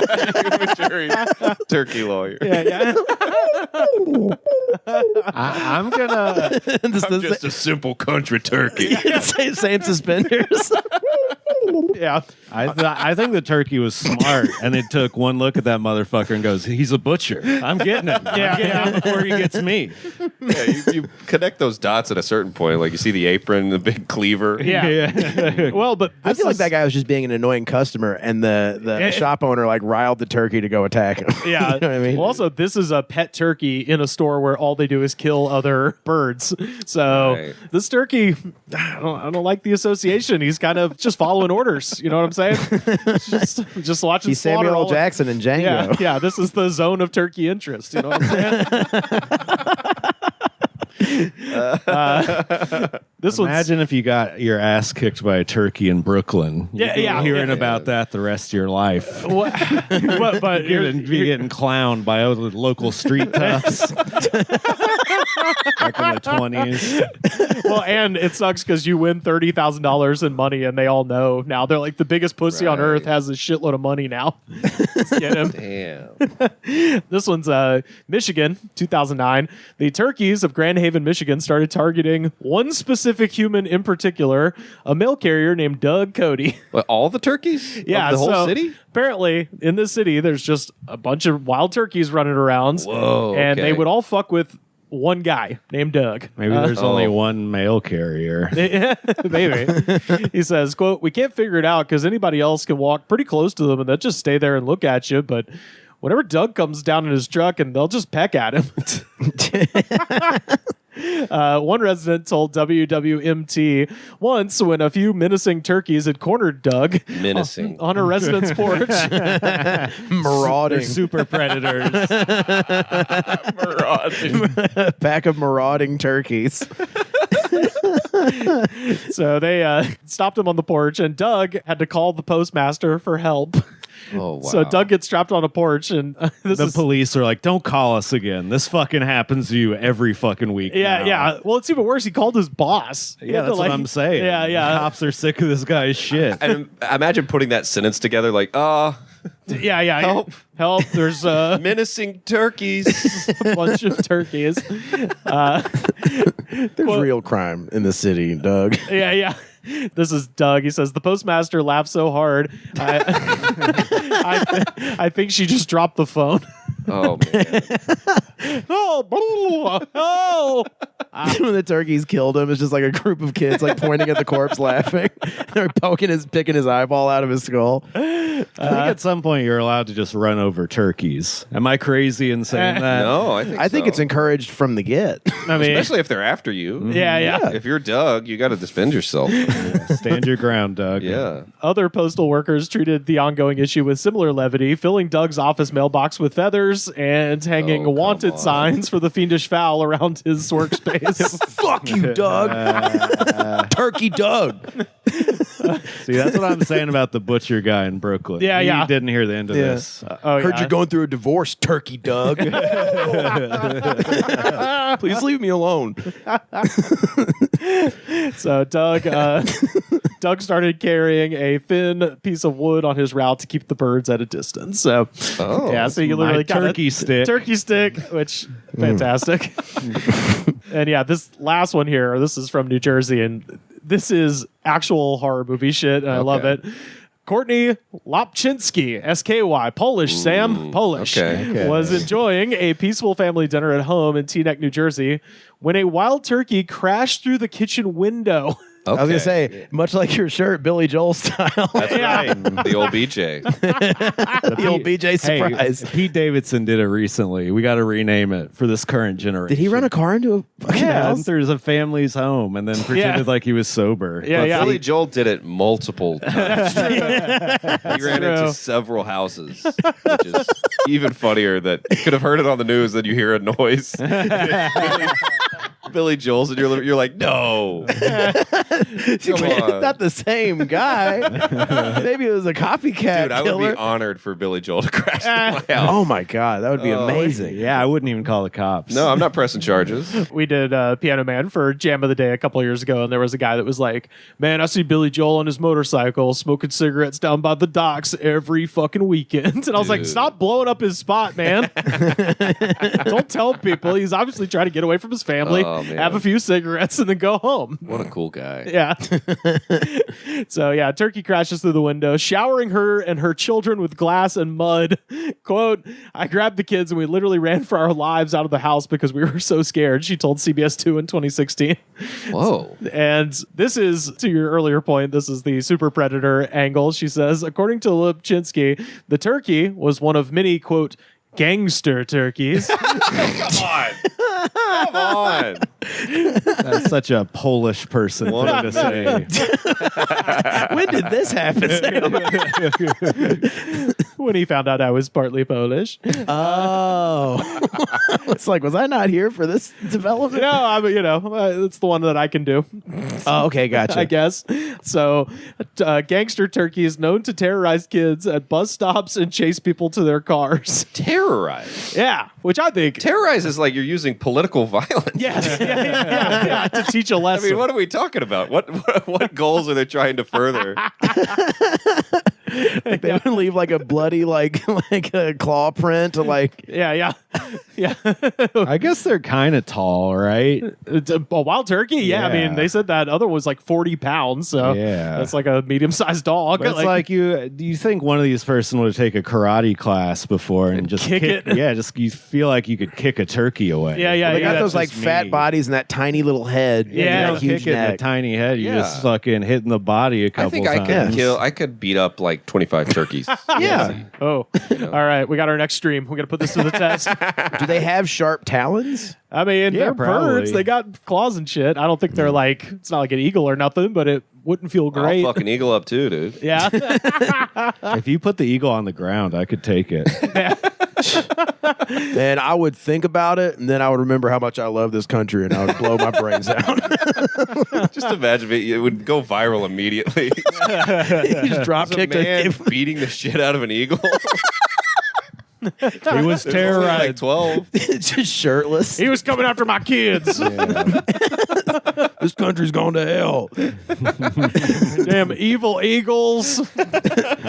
Turkey lawyer. Yeah. I'm gonna. I'm just a simple country turkey. Same suspenders. Yeah. I think the turkey was smart, and it took one look at that motherfucker and goes, "He's a butcher. I'm getting him. I'm getting him before he gets me." Yeah, you connect those dots at a certain point. Like you see the apron, the big cleaver. Yeah. Well, but I feel like that guy was just being an annoying customer, and the shop owner like riled the turkey to go attack him. Yeah. You know what I mean? Well, also, this is a pet turkey in a store where all they do is kill other birds. So Right. this turkey, I don't like the association. He's kind of just following orders. You know what I'm saying? just watching. He's slaughter Samuel L. all- Jackson in Django. Yeah. This is the zone of turkey interest. You know what I'm saying? This one's Imagine if you got your ass kicked by a turkey in Brooklyn. You'd be hearing about that the rest of your life. but You're getting clowned by other local street toughs. Back in the 20s. well, and it sucks because you win $30,000 in money, and they all know now. They're like, the biggest pussy on Right. earth has a shitload of money now. Let's get him. Damn. This one's Michigan, 2009. The turkeys of Grand Haven, Michigan, started targeting one specific human in particular, a mail carrier named Doug Cody. What, all the turkeys? Yeah, Of the whole so city? Apparently, in this city, there's just a bunch of wild turkeys running around. Whoa, And they okay. would all fuck with one guy named Doug. Maybe there's only one mail carrier. Maybe. He says, quote, "We can't figure it out because anybody else can walk pretty close to them and they'll just stay there and look at you. But whenever Doug comes down in his truck and they'll just peck at him." One resident told WWMT once when a few menacing turkeys had cornered Doug Menacing. on a resident's porch. Marauding. They're super predators. Pack of marauding turkeys. So they stopped him on the porch, and Doug had to call the postmaster for help. Oh, wow. So Doug gets trapped on a porch, and The police are like, "Don't call us again. This fucking happens to you every fucking week." Yeah, now." yeah. Well, it's even worse. He called his boss. He Yeah, had to, that's what I'm saying. Yeah, yeah. The cops are sick of this guy's shit. And imagine putting that sentence together like, Yeah. Help. There's a menacing turkeys. bunch of turkeys. There's real crime in the city, Doug. Yeah. This is Doug. He says, "The postmaster laughed so hard. I think she just dropped the phone." Oh, man. Oh. when the turkeys killed him, it's just like a group of kids like pointing at the corpse, laughing. They're picking his eyeball out of his skull. I think at some point you're allowed to just run over turkeys. Am I crazy in saying that? No, I think it's encouraged from the get. I mean, especially if they're after you. yeah. If you're Doug, you got to defend yourself. Stand your ground, Doug. Yeah. Other postal workers treated the ongoing issue with similar levity, filling Doug's office mailbox with feathers and hanging come wanted on. signs for the fiendish fowl around his workspace. Fuck you, Doug. Turkey Doug. See, that's what I'm saying about the butcher guy in Brooklyn. Yeah, He yeah. didn't hear the end of Yeah. this. Heard you're going through a divorce, Turkey Doug. Please leave me alone. So Doug started carrying a thin piece of wood on his route to keep the birds at a distance. So yeah, so you literally got turkey stick. turkey stick, which fantastic. And yeah, this last one here, this is from New Jersey, and this is actual horror movie shit, and I love it. Courtney Lopczynski, SKY, Polish, Sam, Polish, Okay. was enjoying a peaceful family dinner at home in Teaneck, New Jersey, when a wild turkey crashed through the kitchen window. I was gonna say, much like your shirt, Billy Joel style. That's right. The old BJ. The old BJ surprise. Hey, Pete Davidson did it recently. We got to rename it for this current generation. Did he run a car into a fucking Yeah, house? there's a family's home, and then pretended like he was sober. Yeah, yeah. Billy Joel did it multiple times. He ran true. into several houses, which is even funnier that you could have heard it on the news, then you hear a noise. Billy Joel's, and you're like, no. Come on. Not the same guy. Maybe it was a copycat Dude, I killer. would be honored for Billy Joel to crash into my house. Oh my god, that would be amazing. Yeah, I wouldn't even call the cops. No, I'm not pressing charges. We did Piano Man for Jam of the Day a couple of years ago, and there was a guy that was like, man, I see Billy Joel on his motorcycle smoking cigarettes down by the docks every fucking weekend. And I was like, Dude. stop blowing up his spot, man. Don't tell people. He's obviously trying to get away from his family, Oh, man. have a few cigarettes, and then go home. What a cool guy. Yeah. So yeah, turkey crashes through the window, showering her and her children with glass and mud. Quote, I grabbed the kids and we literally ran for our lives out of the house because we were so scared, she told CBS 2 in 2016. Whoa. And this is, to your earlier point, this is the super predator angle. She says, according to Lipchinsky, the turkey was one of many, quote, gangster turkeys. Come on. Come on. That's such a Polish person thing to say. When did this happen? When he found out I was partly Polish. Oh, it's like, was I not here for this development? No, I mean, it's the one that I can do. Oh, okay, gotcha. I guess. So, gangster turkey is known to terrorize kids at bus stops and chase people to their cars. Terrorize. Yeah, which I think. Terrorize is like you're using political violence. Yes, yeah, to teach a I lesson. mean, what are we talking about? What goals are they trying to further? Like they would leave like a bloody like a claw print to like. Yeah. I guess they're kind of tall, right? It's a wild turkey. Yeah, I Yeah. mean, they said that other was like 40 pounds, so Yeah. that's like a medium-sized dog. But it's like do you think one of these person would take a karate class before and just kick it? Yeah, just you feel like you could kick a turkey away. Yeah, They got that's those like just fat me. bodies and that tiny little head. Yeah, and You that don't huge kick it in a neck. tiny head. You Yeah. just fucking hitting the body a couple I think I times. could I could beat up like 25 turkeys. Yeah. oh, all right, we got our next stream. We're gonna put this to the test. Do they have sharp talons? I mean, Yeah, they're probably. birds. They got claws and shit. I don't think they're like, it's not like an eagle or nothing, but it wouldn't feel I'll great. fucking eagle up too, dude. Yeah. If you put the eagle on the ground, I could take it. And I would think about it, and then I would remember how much I love this country, and I would blow my brains out. Just imagine it would go viral immediately. You just drop There's a kicked man beating the shit out of an eagle. He was There's only terrorized. like 12. just shirtless. He was coming after my kids. This country's gone to hell. Damn evil eagles.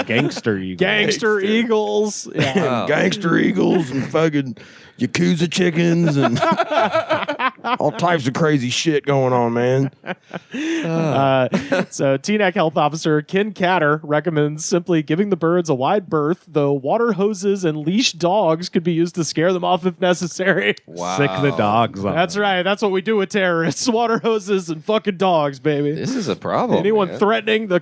Gangster eagle. Gangster eagles. Yeah. Wow. Gangster eagles and fucking Yakuza chickens and All types of crazy shit going on, man. So Teaneck Health Officer Ken Catter recommends simply giving the birds a wide berth, though water hoses and leash dogs could be used to scare them off if necessary. Wow. Sick the dogs on. That's right. That's what we do with terrorists. Water hoses and fucking dogs, baby. This is a problem. Anyone man. threatening the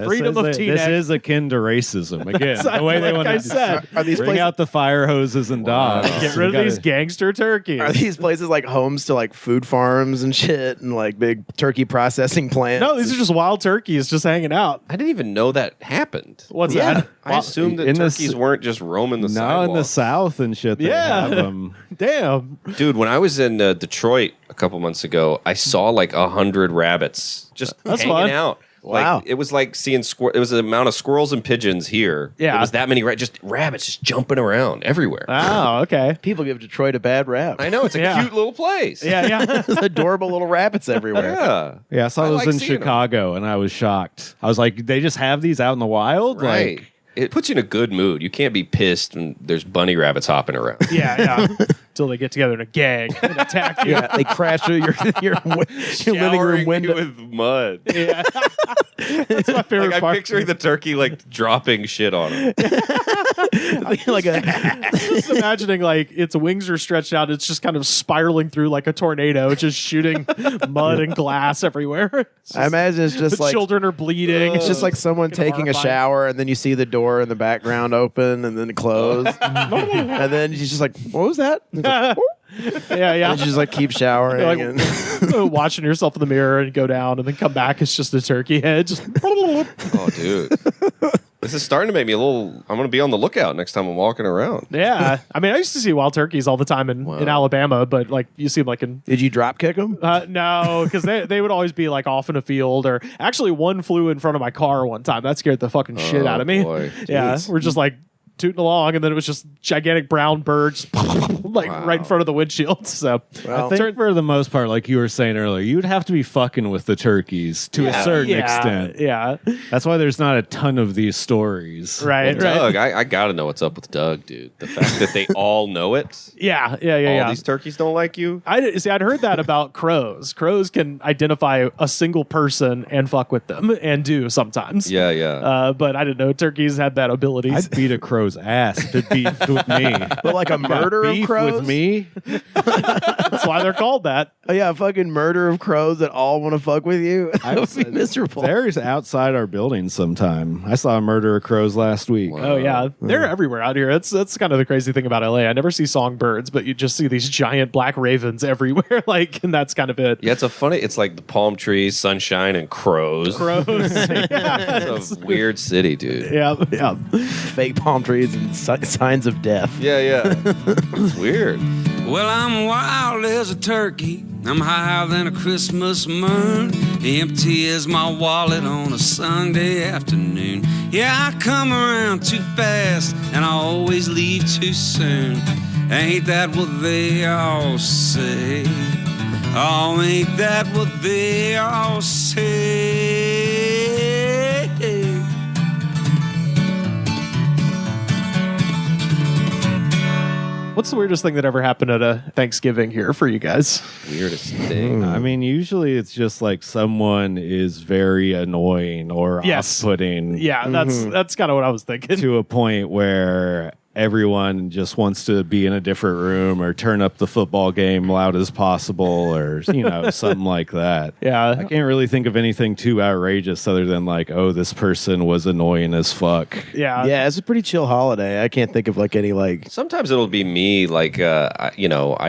freedom of This Teaneck. is akin to racism. Again, the way they Like want I to said. Are these bring places, out the fire hoses and dogs. Get rid of these gangster turkeys. are these places like homes to like food farms and shit and like big turkey processing plants? No, these are just wild turkeys just hanging out. I didn't even know that happened. What's Yeah. that? I assumed that in the turkeys weren't just roaming the No, sidewalk. in the South and shit. They Yeah. have them. Damn. Dude, when I was in Detroit a couple months ago, I saw like 100 rabbits just That's hanging fun. out. Wow. Like, it was like seeing it was the amount of squirrels and pigeons here. Yeah. It was that many just rabbits just jumping around everywhere. Oh, okay. People give Detroit a bad rap. I know, it's a Yeah. cute little place. Yeah, yeah. There's adorable little rabbits everywhere. Yeah. Yeah, I saw I those like in seeing 'em. Chicago, and I was shocked. I was like, they just have these out in the wild? Right. Like, It puts you in a good mood. You can't be pissed when there's bunny rabbits hopping around. Yeah. Until they get together in a gang and attack you. Yeah, they crash through your living room Showering window. you with mud. Yeah. That's my favorite Like, I'm part. picturing the turkey like dropping shit on him. like a Just imagining like its wings are stretched out. It's just kind of spiraling through like a tornado, just shooting mud and glass everywhere. It's I just- imagine it's just the like children are bleeding. it's just like someone Fucking taking a horrifying. shower and then you see the door in the background open and then it close. And then she's just like, what was that? And, it's like, yeah. and she just like keeps showering. You're like- and Watching yourself in the mirror and go down and then come back. It's just a turkey head. Just Oh, dude. This is starting to make me a little. I'm going to be on the lookout next time I'm walking around. yeah. I mean, I used to see wild turkeys all the time in Alabama, but like you see them like in Did you drop kick them? no, because they would always be like off in a field, or actually one flew in front of my car one time. That scared the fucking shit out of me. boy. Yeah, Jeez. we're just like tooting along, and then it was just gigantic brown birds like right in front of the windshield. So Well, I think for the most part, like you were saying earlier, you'd have to be fucking with the turkeys to a certain extent. Yeah, That's why there's not a ton of these stories. right, Well, right. Doug, I got to know what's up with Doug, dude. The fact that they all know it. Yeah. All these turkeys don't like you. I'd heard that about crows. Crows can identify a single person and fuck with them, and do sometimes. Yeah. But I didn't know turkeys had that ability. I'd beat a crow's ass if it beefed with me. but like a murder of Beef crows with me? That's why they're called that. Oh, yeah, a fucking murder of crows that all want to fuck with you. That would be miserable. There's outside our building sometime. I saw a murder of crows last week. Oh yeah, they're everywhere out here. That's kind of the crazy thing about LA. I never see songbirds, but you just see these giant black ravens everywhere. Like, and that's kind of it. Yeah, it's like the palm trees, sunshine, and crows. Crows. Yeah, It's a weird city, dude. yeah. Fake palm trees and signs of death. Yeah. It's weird. Well, I'm wild as a turkey. I'm higher than a Christmas moon. Empty as my wallet on a Sunday afternoon. Yeah, I come around too fast and I always leave too soon. Ain't that what they all say? Oh, ain't that what they all say? What's the weirdest thing that ever happened at a Thanksgiving here for you guys? Weirdest thing. I mean, usually it's just like someone is very annoying or Yes. off-putting Yeah, that's kind of what I was thinking. to a point where everyone just wants to be in a different room or turn up the football game loud as possible or, something like that. Yeah. I can't really think of anything too outrageous other than like, oh, this person was annoying as fuck. Yeah. Yeah, it's a pretty chill holiday. I can't think of like any like. Sometimes it'll be me, like, I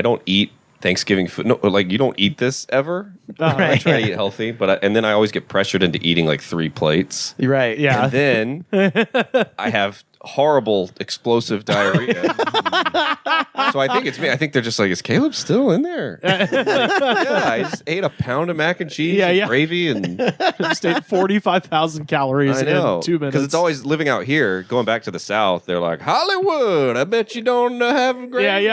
don't eat Thanksgiving food. No, like, you don't eat this ever. I try to eat healthy, and then I always get pressured into eating like 3 plates. You're right. Yeah. And then I have horrible explosive diarrhea. So I think it's me. I think they're just like, is Caleb still in there? Yeah, I just ate a pound of mac and cheese and gravy and Just ate 45,000 calories I know. in 2 minutes. Because it's always living out here, going back to the South, they're like, Hollywood, I bet you don't have gravy.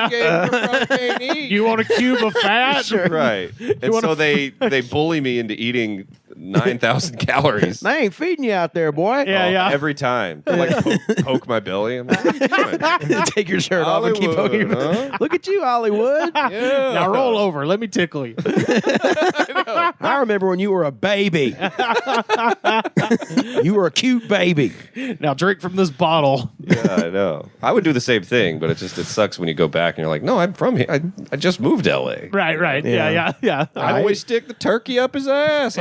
You want a cube of fat? Right. And so they bully me into eating 9,000 calories. They ain't feeding you out there, boy. Yeah. Every time. They like poke my belly. I'm like, what are you doing? Take your shirt off and keep poking. Hollywood, huh? Look at you, Hollywood. Yeah. Now roll over. Let me tickle you. I remember when you were a baby. You were a cute baby. Now drink from this bottle. Yeah, I know. I would do the same thing, but it sucks when you go back and you're like, no, I'm from here. I just moved to LA. Right. Yeah. I always stick the turkey up his ass.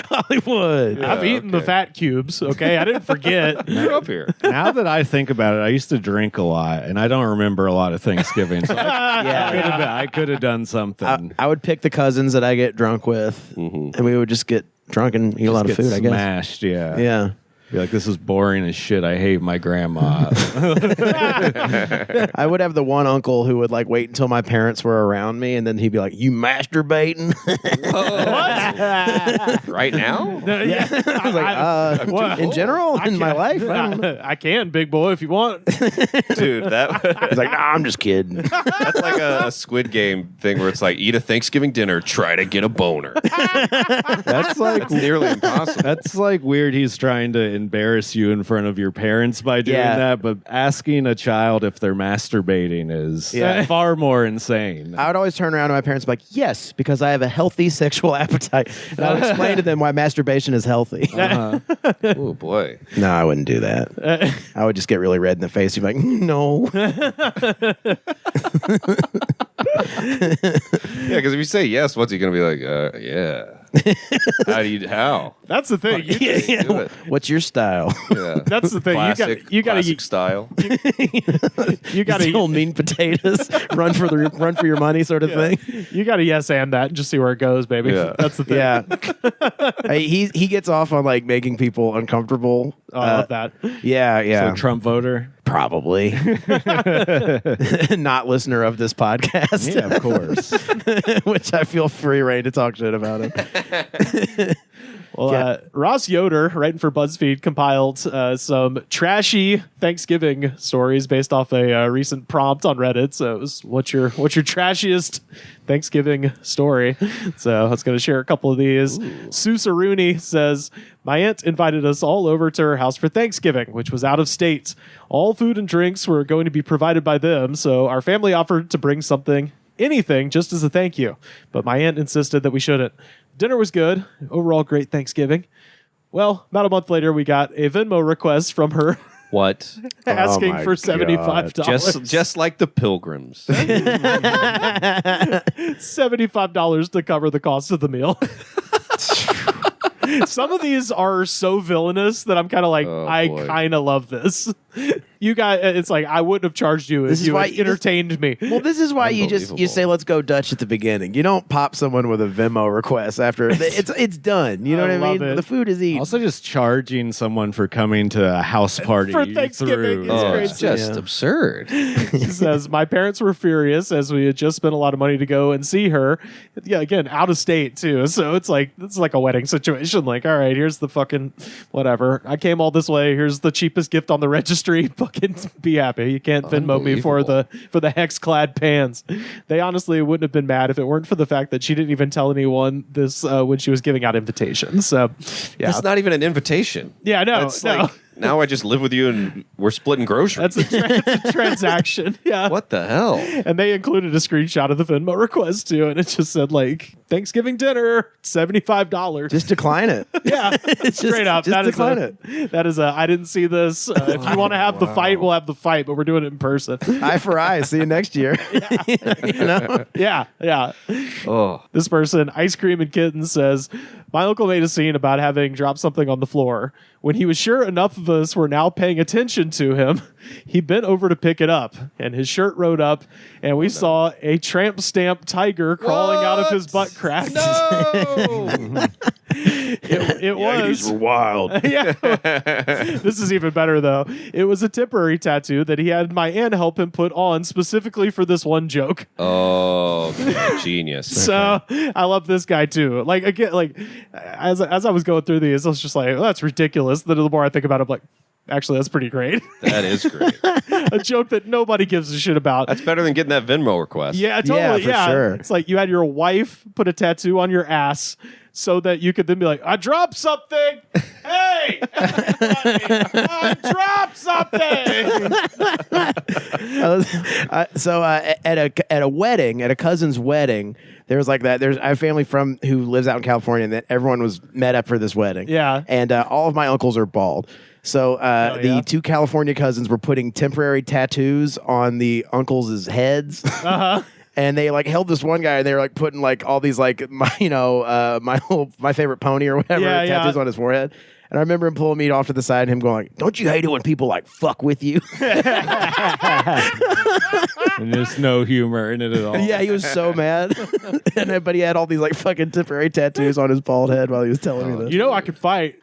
Hollywood. I've eaten the fat cubes. Okay, I didn't forget. You're up here. Now that I think about it, I used to drink a lot, and I don't remember a lot of Thanksgiving. So I could have done something. I would pick the cousins that I get drunk with, and we would just get drunk and eat a lot of Get food, I guess. smashed, yeah. Yeah. Be like, this is boring as shit. I hate my grandma. I would have the one uncle who would like wait until my parents were around me, and then he'd be like, "You masturbating?" Right now? Yeah. I was like, what? in general, in my life, I don't know. I can, big boy, if you want. Dude, He's like, "Nah, I'm just kidding." that's like a Squid Game thing where it's like, eat a Thanksgiving dinner, try to get a boner. That's like It's nearly impossible. That's like weird. He's trying to embarrass you in front of your parents by doing that, but asking a child if they're masturbating is far more insane. I would always turn around to my parents and be like, "Yes, because I have a healthy sexual appetite." And I would explain to them why masturbation is healthy. Oh, boy. No, I wouldn't do that. I would just get really red in the face. You'd be like, "No." Yeah, because if you say yes, what's he going to be like? Yeah. How? That's the thing. Do it. What's your style? Yeah. That's the thing. You got Classic style. you got Still to mean potatoes, run for your money sort of thing. you got to yes and that and just see where it goes, baby. Yeah. That's the thing. Yeah, Hey, he gets off on like making people uncomfortable. I love that. Yeah, So Trump voter? probably not listener of this podcast. Yeah, of course. Which I feel free reign to talk shit about him. Well, Ross Yoder, writing for BuzzFeed, compiled some trashy Thanksgiving stories based off a recent prompt on Reddit. So it was, what's your trashiest Thanksgiving story? So I was going to share a couple of these. Susa Rooney says, my aunt invited us all over to her house for Thanksgiving, which was out of state. All food and drinks were going to be provided by them, so our family offered to bring anything, just as a thank you. But my aunt insisted that we shouldn't. Dinner was good. Overall, great Thanksgiving. Well, about a month later, we got a Venmo request from her What? asking my for God. $75. Just like the Pilgrims. $75 to cover the cost of the meal. Some of these are so villainous that I'm kind of like, Oh, I boy. kind of love this. You guys, it's like, I wouldn't have charged you if This is you why- had entertained me. Well, this is why you Unbelievable. say let's go Dutch at the beginning. You don't pop someone with a Venmo request after it's done. You know I what I love mean? it. The food is eaten. Also, just charging someone for coming to a house party For Thanksgiving, through. it's Oh, crazy. it's just Yeah. absurd. She says, my parents were furious as we had just spent a lot of money to go and see her. Yeah, again, out of state too. So it's like a wedding situation. Like, all right, here's the fucking whatever. I came all this way. Here's the cheapest gift on the registry. Fucking be happy. You can't Venmo me for the hex-clad pans. They honestly wouldn't have been mad if it weren't for the fact that she didn't even tell anyone this when she was giving out invitations. So, yeah. It's not even an invitation. Yeah, no, It's no. like, now I just live with you and we're splitting groceries. That's it's a transaction. Yeah. What the hell? And they included a screenshot of the Venmo request too, and it just said like Thanksgiving dinner, $75. Just decline it. Yeah, Just- straight up. just That is decline a, that is a. I didn't see this. If you want to have the fight, we'll have the fight, but we're doing it in person. Eye for eye. See you next year. You know? Yeah. Oh, This person, Ice Cream and Kitten, says, my uncle made a scene about having dropped something on the floor. When he was sure enough of us were now paying attention to him, he bent over to pick it up, and his shirt rode up, and we saw a tramp stamp tiger crawling out of his butt crack. no! It was. wild. Yeah. This is even better, though. It was a temporary tattoo that he had my aunt help him put on specifically for this one joke. Oh, genius. So I love this guy too. Like again, like as I was going through these, I was just like, oh, that's ridiculous. Then the more I think about it, I'm like, actually, that's pretty great. That is great. A joke that nobody gives a shit about. That's better than getting that Venmo request. Yeah, totally. Yeah, for sure. It's like you had your wife put a tattoo on your ass so that you could then be like, I dropped something. Hey, I dropped something. At a wedding, at a cousin's wedding, there was like that. I have family who lives out in California, and that everyone was met up for this wedding. Yeah. And all of my uncles are bald. So the two California cousins were putting temporary tattoos on the uncles' heads. Uh-huh. And they like held this one guy, and they were like putting like all these like my favorite pony or whatever tattoos on his forehead. And I remember him pulling me off to the side and him going, "Don't you hate it when people like fuck with you?" And there's no humor in it at all. Yeah, he was so mad. But he had all these like fucking temporary tattoos on his bald head while he was telling me this. You know I could fight.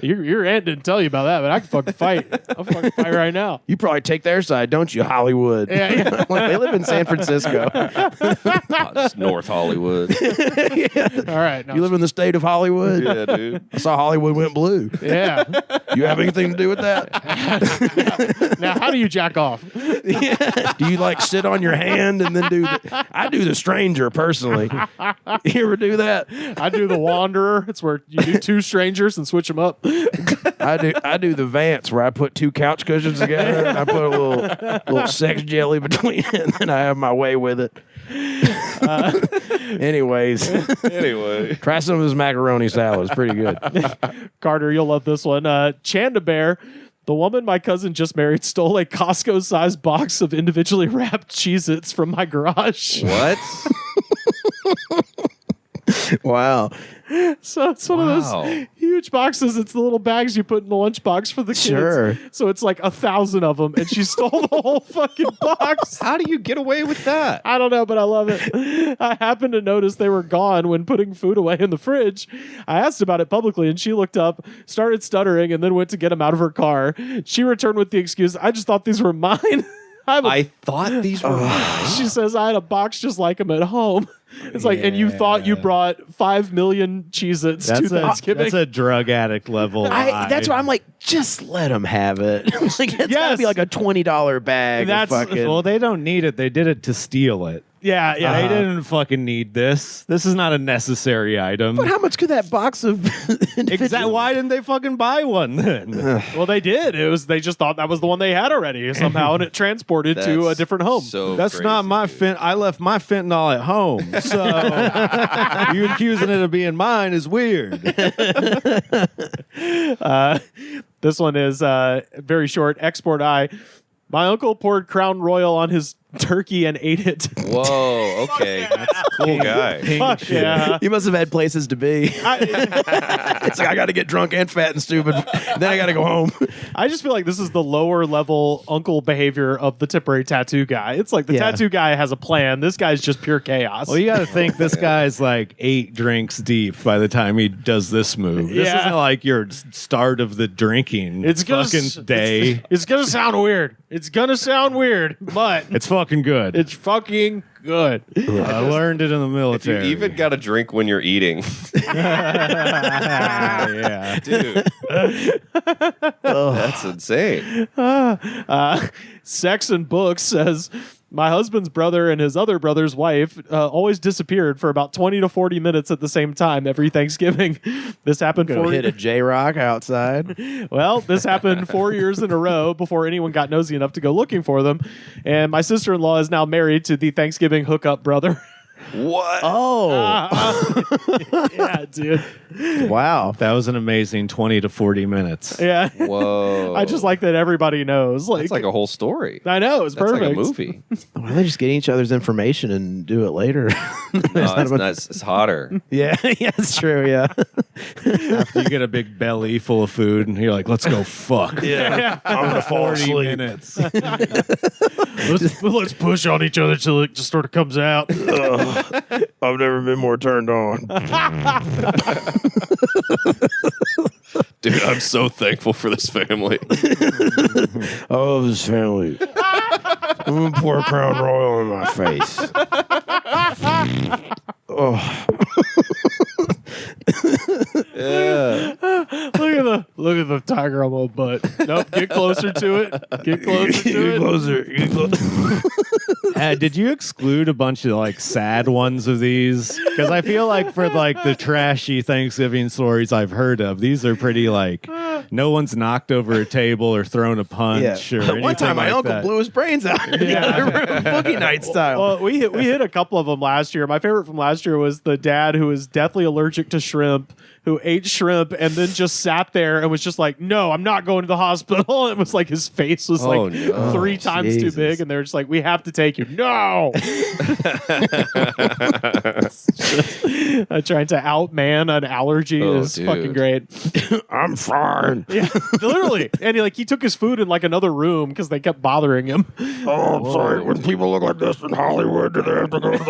Your aunt didn't tell you about that, but I can fucking fight. I'll fucking fight right now. You probably take their side, don't you, Hollywood? Yeah. Like, they live in San Francisco. It's North Hollywood. All right. No, You live in the state of Hollywood? Yeah, dude. I saw Hollywood went blue. yeah. You have anything to do with that? Now, how do you jack off? Do you like sit on your hand and then I do the stranger personally. You ever do that? I do the Wanderer. It's where you do two strangers and switch them up. I do the Vance where I put two couch cushions together and I put a little sex jelly between it and then I have my way with it. Anyways, try some of this macaroni salad. It's pretty good. Carter, you'll love this one. Chanda Bear. The woman my cousin just married stole a Costco-sized box of individually wrapped Cheez-Its from my garage. What? Wow. So it's one of those huge boxes. It's the little bags you put in the lunchbox for the kids. Sure. So it's like 1,000 of them, and she stole the whole fucking box. How do you get away with that? I don't know, but I love it. I happened to notice they were gone when putting food away in the fridge. I asked about it publicly, and she looked up, started stuttering, and then went to get them out of her car. She returned with the excuse, I just thought these were mine. I thought these were mine. She says, I had a box just like them at home. It's like, and you thought you brought 5 million Cheez-Its to Thanksgiving. That's a drug addict level lie. That's why I'm like, just let them have it. Like, it's gotta be like a $20 bag. That's- of fucking, Well, they don't need it. They did it to steal it. Yeah. They didn't fucking need this. This is not a necessary item. but how much could that box of Exactly. Why didn't they fucking buy one then? Well, they did. They just thought that was the one they had already somehow, and it transported to a That's different home. So That's crazy, not my dude. I left my fentanyl at home. So you accusing it of being mine is weird. This one is very short. Export I. My uncle poured Crown Royal on his turkey and ate it. Whoa, okay. That's a cool guy. Fuck yeah. You must have had places to be. It's like, I got to get drunk and fat and stupid. Then I got to go home. I just feel like this is the lower level uncle behavior of the temporary tattoo guy. It's like the tattoo guy has a plan. This guy's just pure chaos. Well, you got to think this guy's like 8 drinks deep by the time he does this move. This Yeah. isn't like your start of the drinking fucking day. It's gonna sound weird. It's gonna sound weird, but It's fucking good. it's fucking good. I learned it in the If you military. even got a drink when you're eating, yeah. dude, that's insane. Sex and Books says, my husband's brother and his other brother's wife always disappeared for about 20 to 40 minutes at the same time every Thanksgiving. This happened Gonna hit a J-Rock outside. Well, this happened 4 years in a row before anyone got nosy enough to go looking for them. And my sister-in-law is now married to the Thanksgiving hookup brother. What? Oh, Yeah, dude. wow. That was an amazing 20 to 40 minutes. Yeah. Whoa. I just like that everybody knows. It's like a whole story. I know, it's That's perfect. like a movie. Why don't they just get each other's information and do it later? It's hotter. Yeah, it's true. Yeah. After you get a big belly full of food and you're like, let's go fuck. Yeah. I'm gonna fall 40 asleep. minutes. Let's push on each other till it just sort of comes out. I've never been more turned on. Dude, I'm so thankful for this family. I love this family. I'm gonna pour Crown Royal in my face. Oh, Yeah. Look look at the tiger on my butt. Nope, get closer to it. Get closer to it. Get closer. Did you exclude a bunch of like sad ones of these? Because I feel like for like the trashy Thanksgiving stories I've heard of, these are pretty like no one's knocked over a table or thrown a punch or anything. One time my like uncle that. blew his brains out in the other room, boogie night style. Well, we hit a couple of them last year. My favorite from last year was the dad who was deathly allergic to shrimp, who ate shrimp and then just sat there and was just like, "No, I'm not going to the hospital." It was like his face was like no. 3 times too Jesus. big, and they're just like, "We have to take you." No. Trying to outman an allergy is dude. fucking great. I'm fine. Yeah, literally. And he took his food in like another room because they kept bothering him. Oh, I'm sorry. When people look like this in Hollywood, do they have to go to the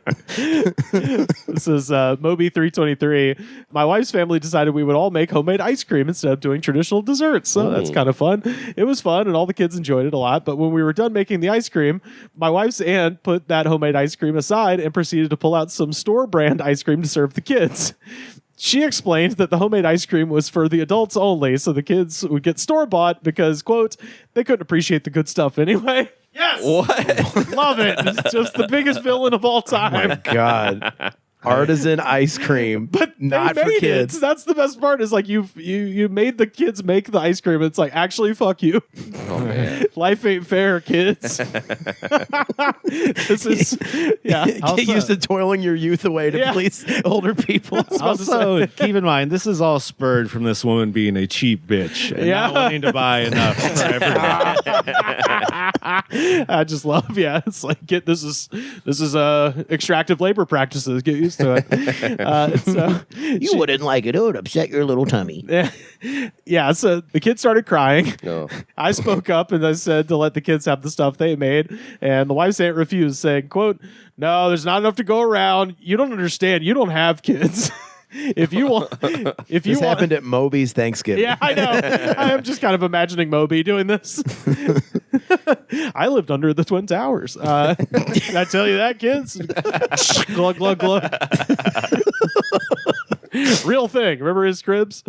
hospital? This is Moby 323. My wife's family decided we would all make homemade ice cream instead of doing traditional desserts. So that's kind of fun. It was fun, and all the kids enjoyed it a lot. But when we were done making the ice cream, my wife's aunt put that homemade ice cream aside and proceeded to pull out some store brand ice cream to serve the kids. She explained that the homemade ice cream was for the adults only, so the kids would get store-bought because, quote, they couldn't appreciate the good stuff anyway. Yes! What? Love it. It's just the biggest villain of all time. God. Artisan ice cream, but not They for made kids. it. That's the best part is like you made the kids make the ice cream. It's like, actually, fuck you. Oh man. Life ain't fair, kids. This is, yeah. Get used to toiling your youth away to Yeah. please older people. Also, keep in mind, this is all spurred from this woman being a cheap bitch and Yeah. not wanting to buy enough for everyone. I just love, it's like this is extractive labor practices. Get used to it. So You wouldn't like it. It would upset your little tummy. yeah, so the kids started crying. No. I spoke up and I said to let the kids have the stuff they made, and the wife's aunt refused, saying, quote, "No, there's not enough to go around. You don't understand. You don't have kids." If you want, This happened at Moby's Thanksgiving. yeah, I know. I am just kind of imagining Moby doing this. I lived under the Twin Towers. Did I tell you that, kids? Glug, glug, glug. Real thing. Remember his cribs?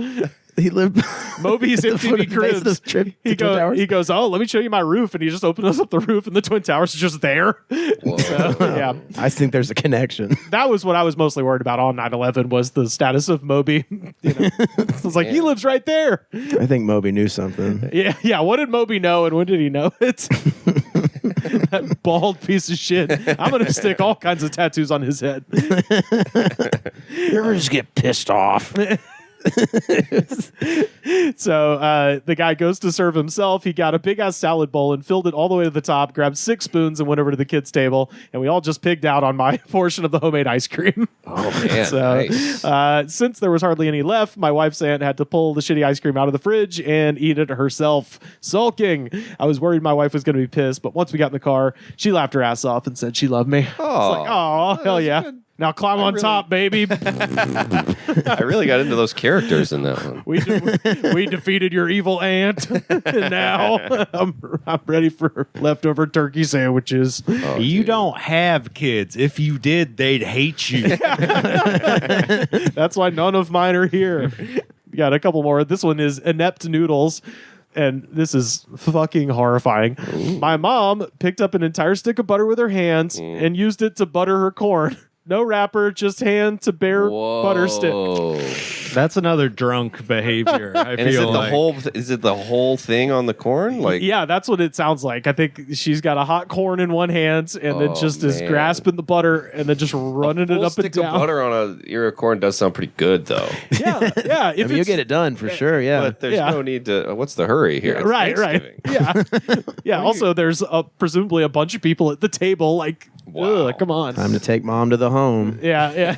He lived Moby's at the foot MTV of the base of cribs. the Twin Towers. He goes, "Oh, let me show you my roof," and he just opens up the roof, and the Twin Towers is just there. So, yeah, I think there's a connection. that was what I was mostly worried about on 9/11 was the status of Moby. I was like, he lives right there. I think Moby knew something. Yeah. What did Moby know, and when did he know it? That bald piece of shit. I'm gonna stick all kinds of tattoos on his head. You ever just get pissed off? So the guy goes to serve himself. He got a big ass salad bowl and filled it all the way to the top, grabbed 6 spoons and went over to the kids' table. And we all just pigged out on my portion of the homemade ice cream. Oh man. So Nice. since there was hardly any left, my wife's aunt had to pull the shitty ice cream out of the fridge and eat it herself, sulking. I was worried my wife was going to be pissed, but once we got in the car, she laughed her ass off and said she loved me. I was like, oh, hell yeah. good. Now climb on top, baby. I really got into those characters in that one. We defeated your evil aunt, and now I'm ready for leftover turkey sandwiches. Oh, You dude. don't have kids. If you did, they'd hate you. That's why none of mine are here. We got a couple more. This one is inept noodles. And this is fucking horrifying. Ooh. My mom picked up an entire stick of butter with her hands and used it to butter her corn. No wrapper, just hand to bare butter stick. That's another drunk behavior. I And feel is it the whole thing on the corn? Like, Yeah, that's what it sounds like. I think she's got a hot corn in one hand and then just is grasping the butter and then just running it up and stick down. of butter on a ear of corn does sound pretty good, though. Yeah. I mean, you get it done for sure. Yeah. But there's no need to. What's the hurry here? It's Right. Thanksgiving. Yeah. Also, there's presumably a bunch of people at the table. Like, Wow. come on. Time to take mom to the home. Yeah.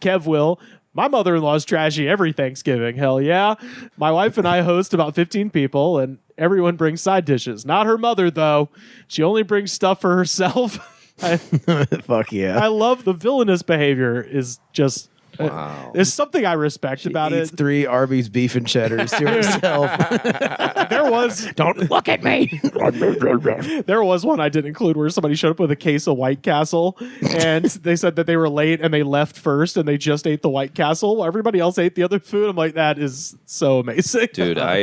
Kev will. My mother-in-law's trashy every Thanksgiving. Hell yeah. My wife and I host about 15 people, and everyone brings side dishes. Not her mother, though. She only brings stuff for herself. Fuck yeah. I love the villainous behavior is just Wow. There's something I respect She about eats it. 3 Arby's beef and cheddars to herself. There was Don't look at me. There was one I didn't include where somebody showed up with a case of White Castle, and they said that they were late and they left first and they just ate the White Castle while everybody else ate the other food. I'm like, that is so amazing. Dude, I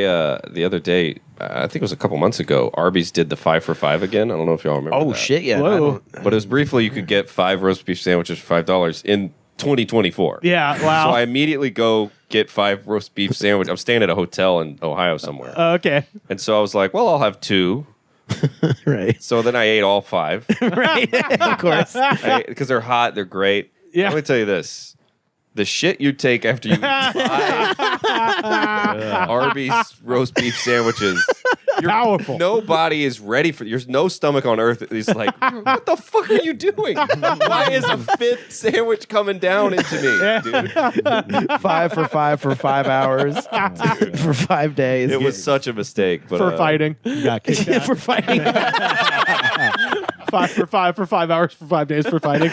the other day, I think it was a couple months ago, Arby's did the 5 for $5 again. I don't know if y'all remember. Oh, that. shit, yeah. Whoa. I But it was briefly you could get 5 roast beef sandwiches for $5 in 2024. Yeah, wow. So I immediately go get 5 roast beef sandwich. I'm staying at a hotel in Ohio somewhere. Okay. And so I was like, well, I'll have 2. don't. Right. So then I ate all 5 Right. Of course. because they're hot, they're great. Yeah. Let me tell you this. The shit you take after you eat 5 Arby's roast beef sandwiches. Powerful. Nobody is ready for. There's no stomach on earth that is like, what the fuck are you doing? Why is a 5th sandwich coming down into me, dude? 5 for 5 for 5 hours for 5 days. It was such a mistake. But, For fighting. You got kicked out. for fighting. 5 for 5 for 5 hours for 5 days for fighting.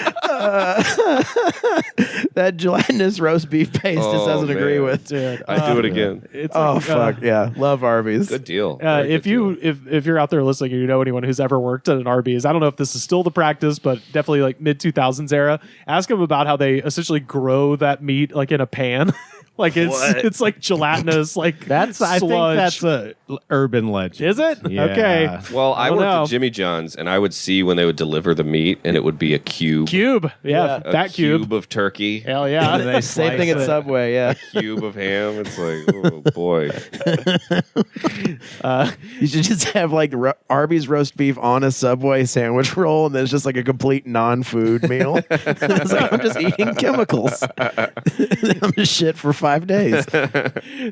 That gelatinous roast beef paste just Oh, doesn't agree man. with. Dude. I do it again. It's Oh like, fuck yeah, love Arby's. Good deal. Very if good you deal. if you're out there listening and you know anyone who's ever worked at an Arby's, I don't know if this is still the practice, but definitely like mid 2000s era. Ask them about how they essentially grow that meat like in a pan. Like it's like gelatinous, like That's I think sludge. that's a urban legend. Is it? Yeah. Okay. Well, I don't worked know. at Jimmy John's, and I would see when they would deliver the meat, and it would be a cube, Cube. Yeah, a that cube. of turkey, Hell yeah. They Same thing at slice it. Subway. Yeah, cube of ham. It's like, oh boy. you should just have like Arby's roast beef on a Subway sandwich roll, and then it's just like a complete non-food meal. It's like I'm just eating chemicals. I'm just shit for 5 days.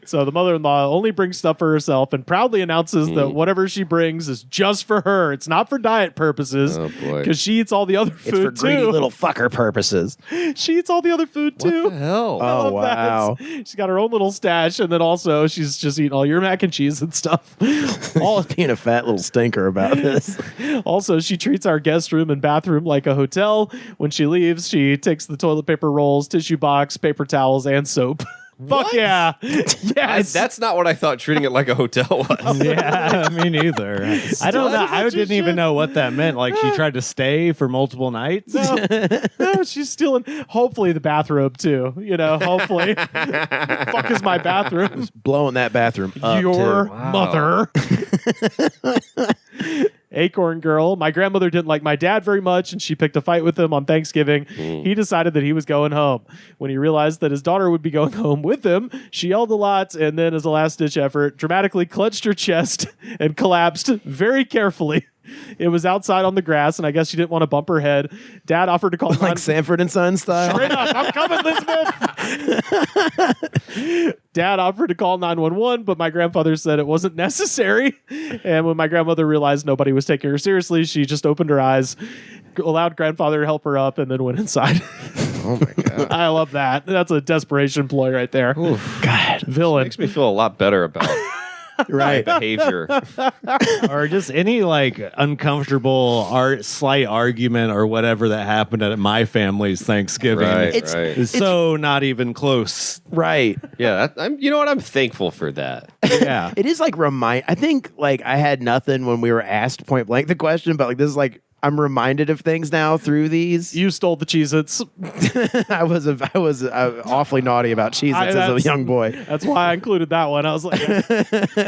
So the mother-in-law only brings stuff for herself and proudly announces that whatever she brings is just for her. It's not for diet purposes. Oh, boy. Because she eats all the other It's for food greedy too. little fucker purposes. She eats all the other food too. Hell. I Oh love wow. that. She's got her own little stash, and then also she's just eating all your mac and cheese and stuff. All being a fat little stinker about this. Also, she treats our guest room and bathroom like a hotel. When she leaves, she takes the toilet paper rolls, tissue box, paper towels, and soap. Fuck yeah. Yes. That's not what I thought treating it like a hotel was. Yeah, me neither. I don't know. I didn't even shit. know what that meant. Like she tried to stay for multiple nights. No, she's stealing. Hopefully, the bathrobe too. You know, hopefully. Fuck is my bathroom? Blowing that bathroom up Your too. mother. Acorn Girl. My grandmother didn't like my dad very much, and she picked a fight with him on Thanksgiving. He decided that he was going home. When he realized that his daughter would be going home with him, she yelled a lot, and then, as a last-ditch effort, dramatically clenched her chest and collapsed very carefully. It was outside on the grass, and I guess she didn't want to bump her head. Dad offered to call Like Sanford and Son style. Straight up, I'm coming, Elizabeth. Dad offered to call 911, but my grandfather said it wasn't necessary. And when my grandmother realized nobody was taking her seriously, she just opened her eyes, allowed grandfather to help her up, and then went inside. Oh my god. I love that. That's a desperation ploy right there. God, villain. Makes me feel a lot better about Right. behavior. Or just any like uncomfortable slight argument or whatever that happened at my family's Thanksgiving. Right, It's- right. Is so not even close. Right. Yeah, you know what? I'm thankful for that. Yeah. It is like I think like I had nothing when we were asked point blank the question, but like this is like I'm reminded of things now through these. You stole the Cheez-Its. I was awfully naughty about Cheez-Its as a that's- young boy. That's why I included that one. I was like,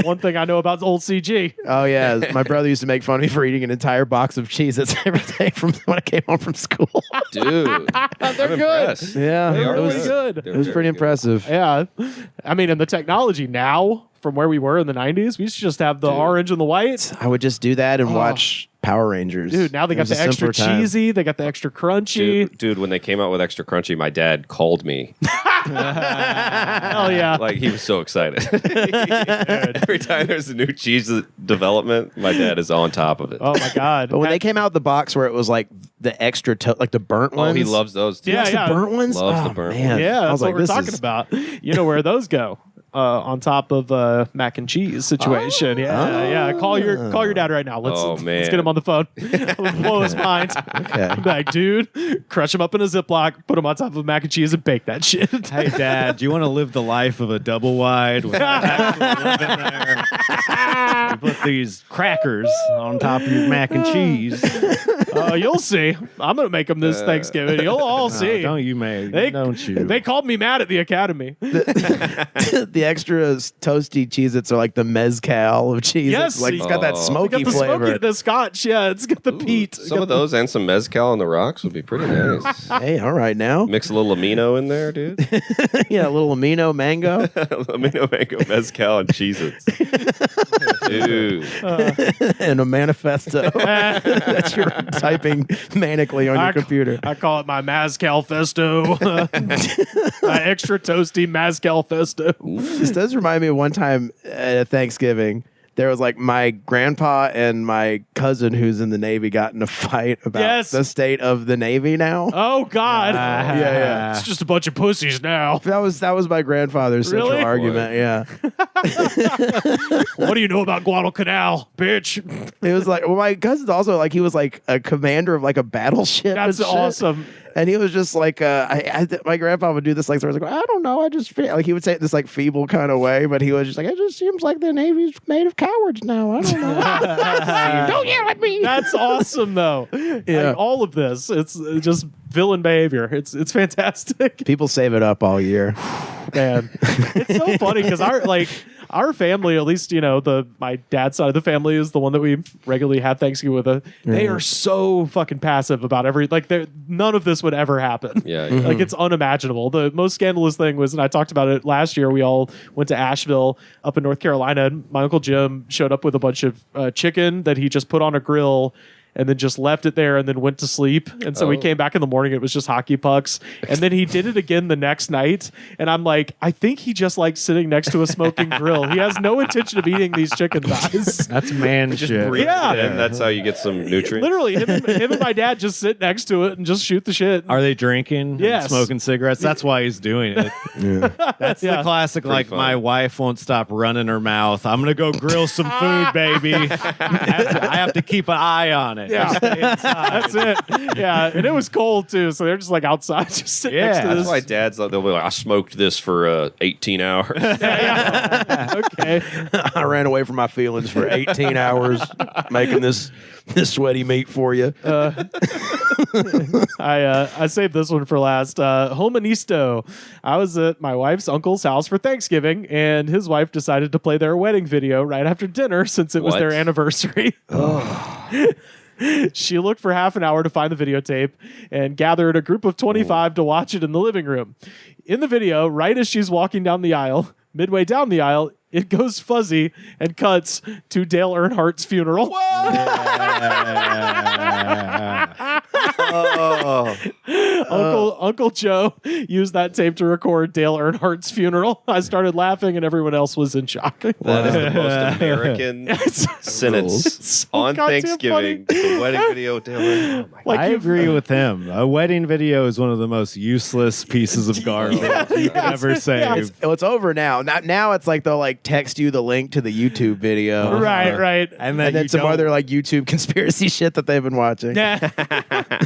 one thing I know about old CG. Oh yeah, my brother used to make fun of me for eating an entire box of Cheez-Its every day from when I came home from school. Dude. They're I'm good. impressed. Yeah, They are it was really good. It was pretty impressive. Yeah. I mean, and the technology now from where we were in the 90s, we used to just have the orange and the white. I would just do that and watch Power Rangers. Dude, now they It got was a the extra simpler time. cheesy, they got the extra crunchy. Dude, when they came out with Extra Crunchy, my dad called me. Hell yeah. Like, he was so excited. Every time there's a new cheese development, my dad is on top of it. Oh my God. But when they came out the box where it was like the extra, like the burnt Oh, ones. he loves those too. Yeah, Likes the burnt ones. Loves Oh, the burnt man. Yeah, I that's was what like, we're this talking is- about. You know where those go. on top of mac and cheese situation. Yeah. Call your dad right now. Let's get him on the phone. Blow his mind. Okay. Like, dude, crush him up in a Ziploc, put him on top of mac and cheese, and bake that shit. Hey, Dad, do you want to live the life of a double wide with actually living there? You put these crackers on top of your mac and cheese. You'll see. I'm gonna make them this Thanksgiving. You'll all see. Don't you, May? Don't you? They called me mad at the Academy. The extra toasty Cheez-Its are like the mezcal of Cheez-Its. Yes. Like it's got that smoky flavor. The Scotch, yeah, it's got the peat. Some of those and some mezcal on the rocks would be pretty nice. Hey, all right now. Mix a little amino in there, dude. Yeah, a little amino mango. Amino mango, mezcal, and Cheez-Its. Dude. And a manifesto that you're typing manically on your computer. I call it my Mazcal Festo. My extra toasty Mazcal Festo. This does remind me of one time at Thanksgiving. There was like my grandpa and my cousin who's in the Navy got in a fight about the state of the Navy now. Oh God. Yeah. It's just a bunch of pussies now. That was my grandfather's central Really? argument. Yeah. What do you know about Guadalcanal, bitch? It was like, well, my cousin's also like, he was like a commander of like a battleship. That's and shit. awesome. And he was just like, my grandpa would do this like, so I was like, I don't know, I just feel like he would say it this like feeble kind of way, but he was just like, it just seems like the Navy's made of cowards now. I don't know. Don't yell at me. That's awesome, though. Yeah. Like, all of this, it's just villain behavior. It's fantastic. People save it up all year. Man, it's so funny because our family, at least, you know, my dad's side of the family is the one that we regularly have Thanksgiving with. They are so fucking passive about none of this would ever happen. Yeah. Like, it's unimaginable. The most scandalous thing was, and I talked about it last year, we all went to Asheville up in North Carolina, and my Uncle Jim showed up with a bunch of chicken that he just put on a grill and then just left it there and then went to sleep. And so we came back in the morning, it was just hockey pucks. And then he did it again the next night. And I'm like, I think he just likes sitting next to a smoking grill. He has no intention of eating these chicken thighs. That's man shit. Yeah. And that's how you get some nutrients. Literally, him and my dad just sit next to it and just shoot the shit. Are they drinking? Yes. And smoking cigarettes? That's why he's doing it. That's the classic, Pretty like, fun. my wife won't stop running her mouth. I'm going to go grill some food, baby. I have to keep an eye on it. Yeah. Stay inside. That's it. Yeah. And it was cold too. So they're just like outside, just sitting next to That's this. why dads, they'll be like, I smoked this for 18 hours. Okay. I ran away from my feelings for 18 hours making this sweaty meat for you. I saved this one for last. Homanisto. I was at my wife's uncle's house for Thanksgiving, and his wife decided to play their wedding video right after dinner since it was What? their anniversary. She looked for half an hour to find the videotape and gathered a group of 25 to watch it in the living room. In the video, right as she's walking down the aisle, midway down the aisle, it goes fuzzy and cuts to Dale Earnhardt's funeral. Uncle Joe used that tape to record Dale Earnhardt's funeral. I started laughing and everyone else was in shock. That is the most American sentence so on goddamn Thanksgiving. The wedding video, Dylan. Oh my Like I you- agree with him. A wedding video is one of the most useless pieces of garbage you could ever save. It's over now. Now it's like they'll like text you the link to the YouTube video. Right. And And then you some don't- other like YouTube conspiracy shit that they've been watching. Yeah.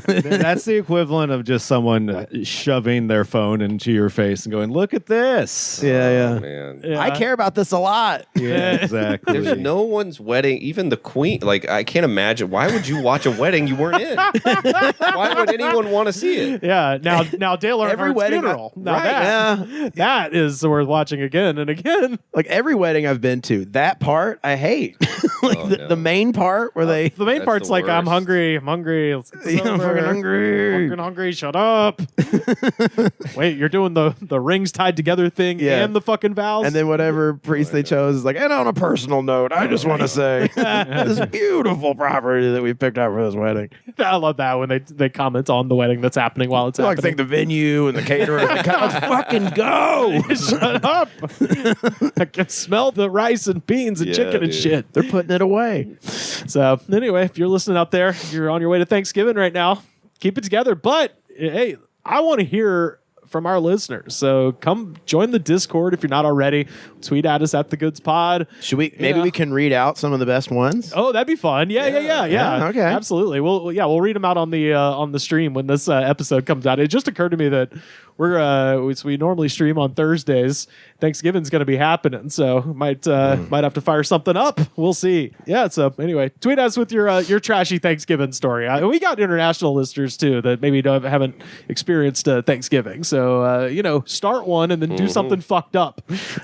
That's the equivalent of just someone shoving their phone into your face and going, "Look at this." Yeah. man. Yeah. I care about this a lot. Yeah, exactly. There's no one's wedding, even the queen. Like, I can't imagine. Why would you watch a wedding you weren't in? Why would anyone want to see it? Yeah. Now Dale Every Earnhardt's wedding funeral. Now Right. that is worth watching again and again. Like every wedding I've been to, that part I hate. Like Oh, the, no. the main part where they The main That's part's the like, I'm worst. hungry. Let's get this I'm over. fucking hungry. Fucking hungry. Shut up. Wait, you're doing the rings tied together thing Yeah. and the fucking vows? And then whatever priest they chose is like, and on a personal note, I just want to say this beautiful property that we picked out for this wedding. I love that when they comment on the wedding that's happening while it's So I happening. think the venue and the caterer, like, let's fucking go. Shut up. I can smell the rice and beans and Yeah, chicken and dude. shit. They're putting it away. So anyway, if you're listening out there, you're on your way to Thanksgiving right now, keep it together. But hey, I want to hear from our listeners. So come join the Discord if you're not already. tweet at us at The Goods Pod. Should we? Maybe we can read out some of the best ones. Oh, that'd be fun. Yeah. Okay. Absolutely. We'll read them out on the stream when this episode comes out. It just occurred to me that we normally stream on Thursdays. Thanksgiving's going to be happening, so might have to fire something up. We'll see. Yeah. So anyway, tweet us with your trashy Thanksgiving story. We got international listeners too that maybe haven't experienced Thanksgiving. So start one and then do something fucked up.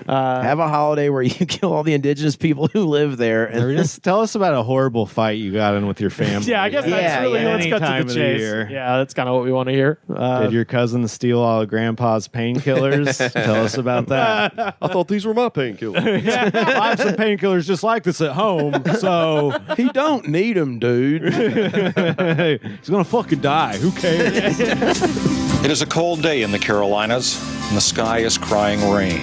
Have a holiday where you kill all the indigenous people who live there, and Or just tell us about a horrible fight you got in with your family. Yeah, I guess that's really let's Any cut time to of the the chase. year. Yeah, that's kind of what we want to hear. Did your cousin steal all of Grandpa's painkillers? Tell us about that. I thought these were my painkillers. I have some painkillers just like this at home, so he don't need them, dude. he's gonna fucking die. Who cares? It is a cold day in the Carolinas, and the sky is crying rain.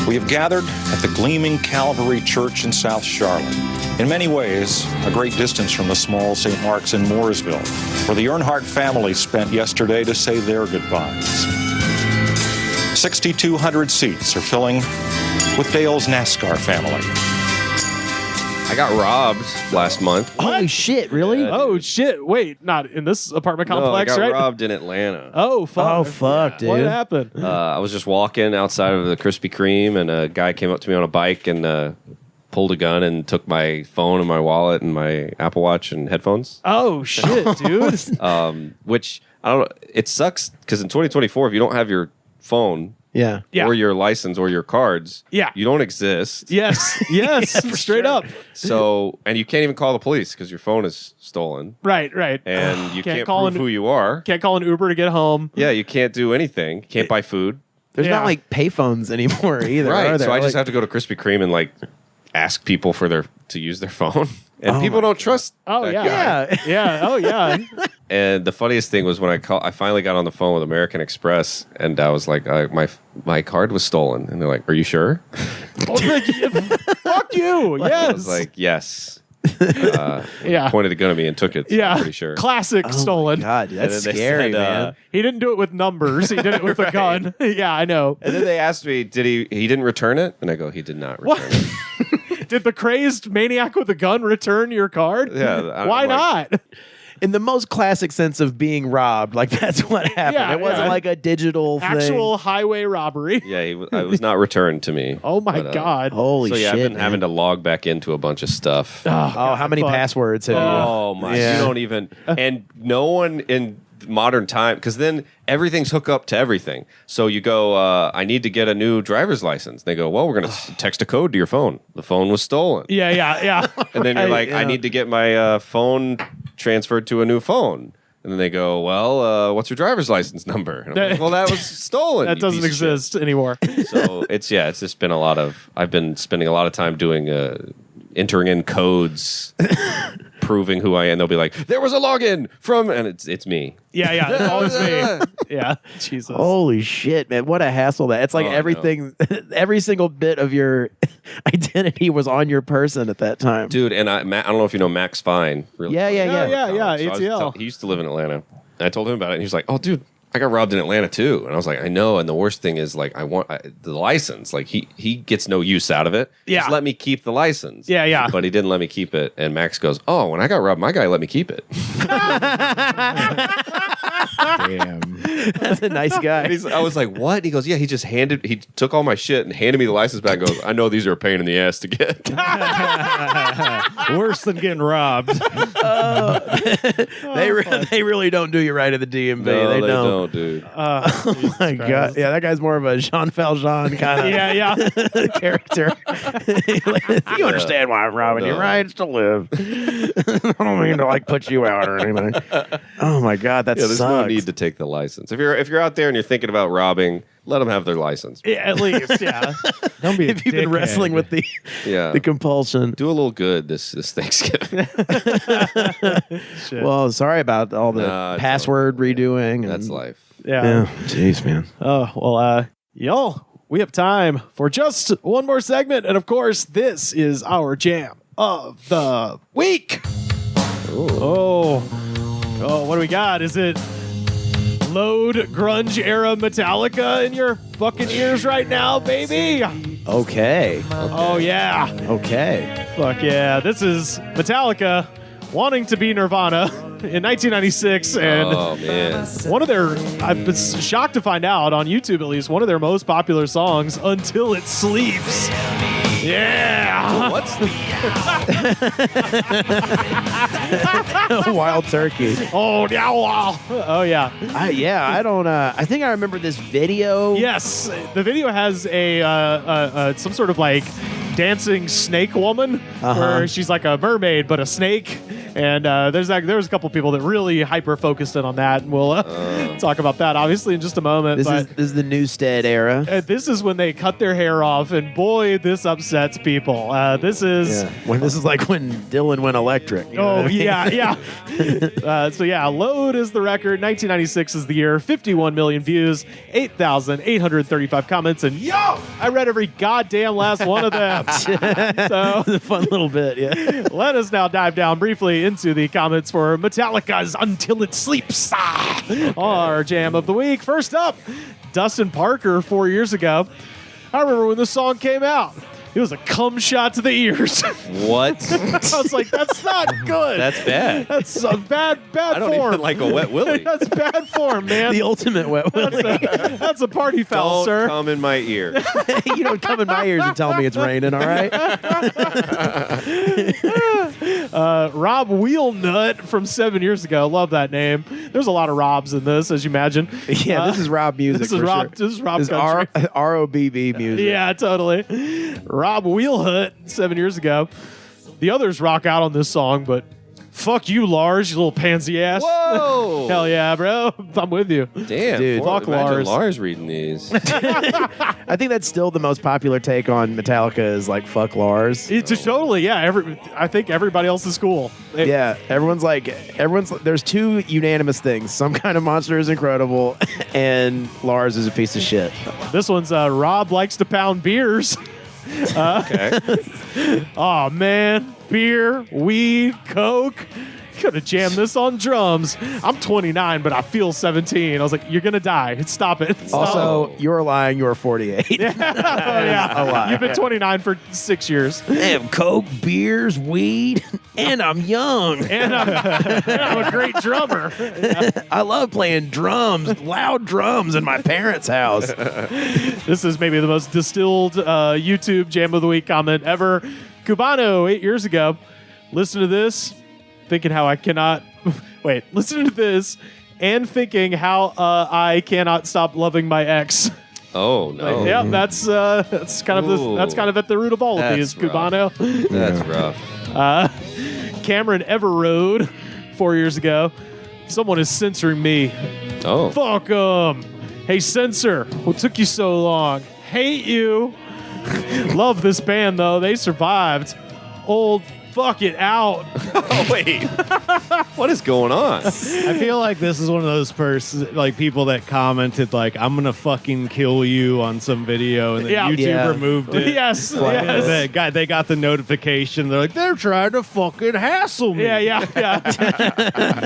We have gathered at the Gleaming Calvary Church in South Charlotte. In many ways, a great distance from the small St. Mark's in Mooresville, where the Earnhardt family spent yesterday to say their goodbyes. 6,200 seats are filling with Dale's NASCAR family. I got robbed last month. Holy shit! Really? Oh shit! Wait, not in this apartment complex, I got right? robbed in Atlanta. Oh fuck! Oh fuck, dude! What happened? I was just walking outside of the Krispy Kreme, and a guy came up to me on a bike and pulled a gun and took my phone and my wallet and my Apple Watch and headphones. Oh shit, dude! Which I don't know. It sucks because in 2024, if you don't have your phone Yeah. Yeah. or your license or your cards, Yeah. you don't exist. Yes, straight up. So, and you can't even call the police because your phone is stolen, Right. and you can't call prove who you are. Can't call an Uber to get home. Yeah, you can't do anything. You can't buy food. There's Yeah. not like payphones anymore either. Are Right. there? So I just Like- have to go to Krispy Kreme and ask people to use their phone. And people don't trust Oh that yeah. guy. Yeah. Oh yeah. And the funniest thing was when I finally got on the phone with American Express, and I was like, my card was stolen, and they're like, "Are you sure?" Fuck you. I Yes. was like, "Yes." Yeah. Pointed a gun at me and took it. So Yeah. I'm pretty sure. Classic stolen. God, dude, that's And then they scary, said, man. He didn't do it with numbers. He did it with a gun. Yeah, I know. And then they asked me, "Did he didn't return it?" And I go, "He did not return it." Did the crazed maniac with a gun return your card? Yeah, Why I'm like- not? In the most classic sense of being robbed, like that's what happened. Yeah, it wasn't yeah. like a digital Actual thing. highway robbery. Yeah, it was not returned to me. Oh my But, god. Holy so yeah, shit! I've been man. having to log back into a bunch of stuff. Oh, how many fuck. passwords have you? Oh my! Yeah. You don't even, and no one in modern time, because then everything's hooked up to everything. So you go, I need to get a new driver's license. They go, well, we're going to text a code to your phone. The phone was stolen. Yeah. And then you're Right, like, yeah. I need to get my phone transferred to a new phone. And then they go, well, what's your driver's license number? And I'm like, well, that was stolen. That you doesn't piece of shit." exist anymore. So it's just been I've been spending a lot of time doing entering in codes, proving who I am. They'll be like, there was a login from, and it's me. Yeah. It's always me. Yeah. Jesus. Holy shit, man! What a hassle that. It's like Oh, I know. everything, every single bit of your identity was on your person at that time. Dude, and I don't know if you know Max Fine. Really Yeah, funny yeah, guy yeah. from Yeah, college. So I was ATL. he used to live in Atlanta. And I told him about it, and he was like, "Oh, dude, I got robbed in Atlanta too." And I was like, "I know." And the worst thing is, I want the license. Like he gets no use out of it. Yeah. Just let me keep the license. Yeah. But he didn't let me keep it. And Max goes, "Oh, when I got robbed, my guy let me keep it." Damn. That's a nice guy. I was like, "What?" He goes, "Yeah." He took all my shit and handed me the license back. And goes, "I know these are a pain in the ass to get." Worse than getting robbed. They really don't do you right at the DMV. No, they don't. dude. Oh my god! Yeah, that guy's more of a Jean Valjean kind of Yeah. character. You understand why I'm robbing you, No. right? It's to live. I don't mean to put you out or anything. Oh my god, that Yeah, there's sucks. no need to take the license. If you're out there and you're thinking about robbing, let them have their license. At least, yeah. Don't be a if you've been dickhead. wrestling with the Yeah. compulsion. Do a little good this Thanksgiving. Shit. Well, sorry about all the Nah, it's password redoing. and- That's life. Yeah, jeez, man. Oh, well, y'all, we have time for just one more segment. And of course, this is our jam of the week. Oh, what do we got? Is it load grunge era Metallica in your fucking ears right now, baby? Okay. Oh, yeah. Okay. Fuck yeah. This is Metallica wanting to be Nirvana in 1996. And Oh man. one of their, I've been shocked to find out on YouTube at least, one of their most popular songs, Until It Sleeps. Yeah. What's the Wild turkey. Oh, yeah. Wow. Oh, yeah. I don't. I think I remember this video. Yes. The video has a some sort of like dancing snake woman where she's like a mermaid but a snake. And there's a couple people that really hyper focused in on that, and we'll talk about that obviously in just a moment. This is the Newstead era. This is when they cut their hair off, and boy, this upsets people. This is When this is like when Dylan went electric. You know what I mean? yeah. So yeah, Load is the record. 1996 is the year. 51 million views, 8,835 comments, and I read every goddamn last one of them. So It's a fun little bit. Yeah. let us now dive down briefly into the comments for Metallica's Until It Sleeps, our jam of the week. First up, Dustin Parker 4 years ago. I remember when this song came out. It was a cum shot to the ears. what? I was like, that's not good. That's bad. That's a bad I don't form. even like a wet willy. That's bad form, man. The ultimate wet willy. That's a party foul, Don't sir. come in my ear. You don't come in my ears and tell me it's raining. All right. Rob Wheelnut from 7 years ago. Love that name. There's a lot of Robs in this, as you imagine. Yeah. This is Rob music. This is for Rob. Sure. This is Rob This is country. R-O-B-B music. Yeah, totally. Rob Wheelhut 7 years ago. The others rock out on this song, but fuck you, Lars, you little pansy ass. Whoa! Hell yeah, bro. I'm with you. Damn, Dude. boy, Fuck imagine Lars. Lars reading these. I think that's still the most popular take on Metallica is like fuck Lars. It's totally, yeah. I think everybody else is cool. Yeah, everyone's there's two unanimous things. Some Kind of Monster is incredible and Lars is a piece of shit. This one's Rob likes to pound beers. Okay. Oh man, beer, weed, coke. Could have jammed this on drums. I'm 29, but I feel 17. I was like, you're gonna die. Stop it. Stop. Also, you're lying, you're 48. Oh, yeah. a lie. You've been 29 for 6 years. I have coke, beers, weed, and I'm young. And I'm a great drummer. I love playing drums, loud drums in my parents' house. This is maybe the most distilled YouTube Jam of the Week comment ever. Cubano, 8 years ago. Listen to this, thinking how I cannot... Wait, listen to this and thinking how I cannot stop loving my ex. Oh no. Yeah, that's kind of Ooh. that's kind of at the root of all of That's these, Cubano. That's rough. Cameron Everroad, 4 years ago. Someone is censoring me. Oh. Fuck 'em. Hey, censor, what took you so long? Hate you. Love this band, though. They survived. Old, fuck it out. Oh wait. What is going on? I feel like this is one of those people that commented like, "I'm gonna fucking kill you" on some video, and then Yeah. YouTube Yeah. removed it. Yes. They got the notification. They're like, they're trying to fucking hassle me. Yeah.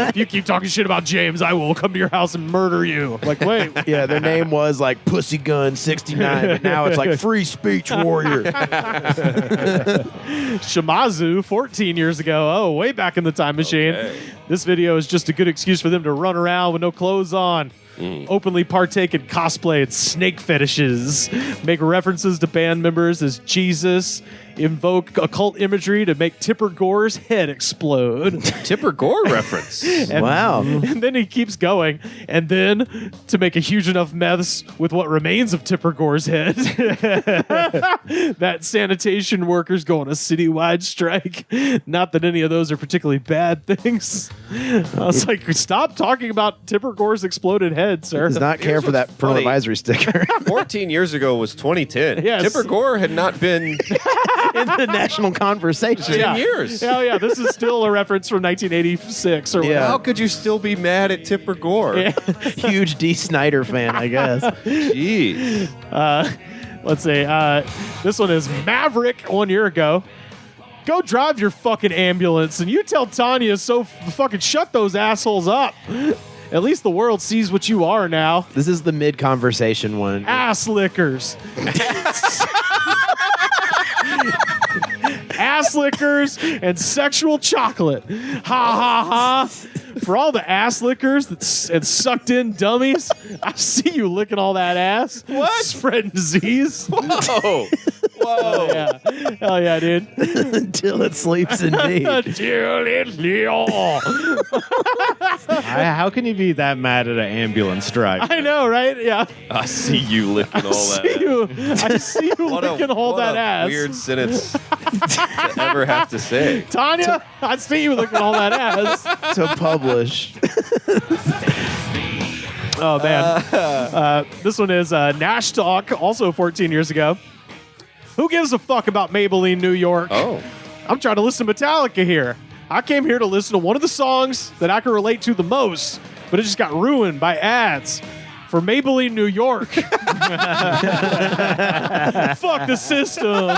If you keep talking shit about James, I will come to your house and murder you. Like, wait. Yeah, their name was like Pussy Gun 69, but now it's like Free Speech Warrior. Shamazu, 14 years ago. Oh, way back in the time machine. Okay. This video is just a good excuse for them to run around with no clothes on. Openly partake in cosplay and snake fetishes. Make references to band members as Jesus. Invoke occult imagery to make Tipper Gore's head explode. Tipper Gore reference. Wow. And then he keeps going. And then, to make a huge enough mess with what remains of Tipper Gore's head, that sanitation workers go on a citywide strike. Not that any of those are particularly bad things. I was like, stop talking about Tipper Gore's exploded head, sir. Does not care Here's for that what's parental funny. advisory sticker 14 years ago was 2010. Yes. Tipper Gore had not been in the national conversation. 10 years. Oh, yeah. This is still a reference from 1986 or Yeah. whatever. How could you still be mad at Tipper Gore? Huge D. Snyder fan, I guess. Jeez. Let's see. This one is Maverick 1 year ago. Go drive your fucking ambulance and you tell Tanya so fucking shut those assholes up. At least the world sees what you are now. This is the mid-conversation one. Ass lickers. ass lickers and sexual chocolate. Ha ha ha. For all the ass lickers and sucked in dummies, I see you licking all that ass. What? Spreading disease. Whoa. Whoa. Yeah. Hell yeah, dude. Until it sleeps in me. Until it How can you be that mad at an ambulance driver? I know, right? Yeah. I see you licking all that. I see you licking all that ass. Weird sentence to ever have to say. Tanya, I see you licking all that ass. To publish. Oh, man. This one is Nash Talk, also 14 years ago. Who gives a fuck about Maybelline, New York? Oh. I'm trying to listen to Metallica here. I came here to listen to one of the songs that I can relate to the most, but it just got ruined by ads for Maybelline, New York. Fuck the system.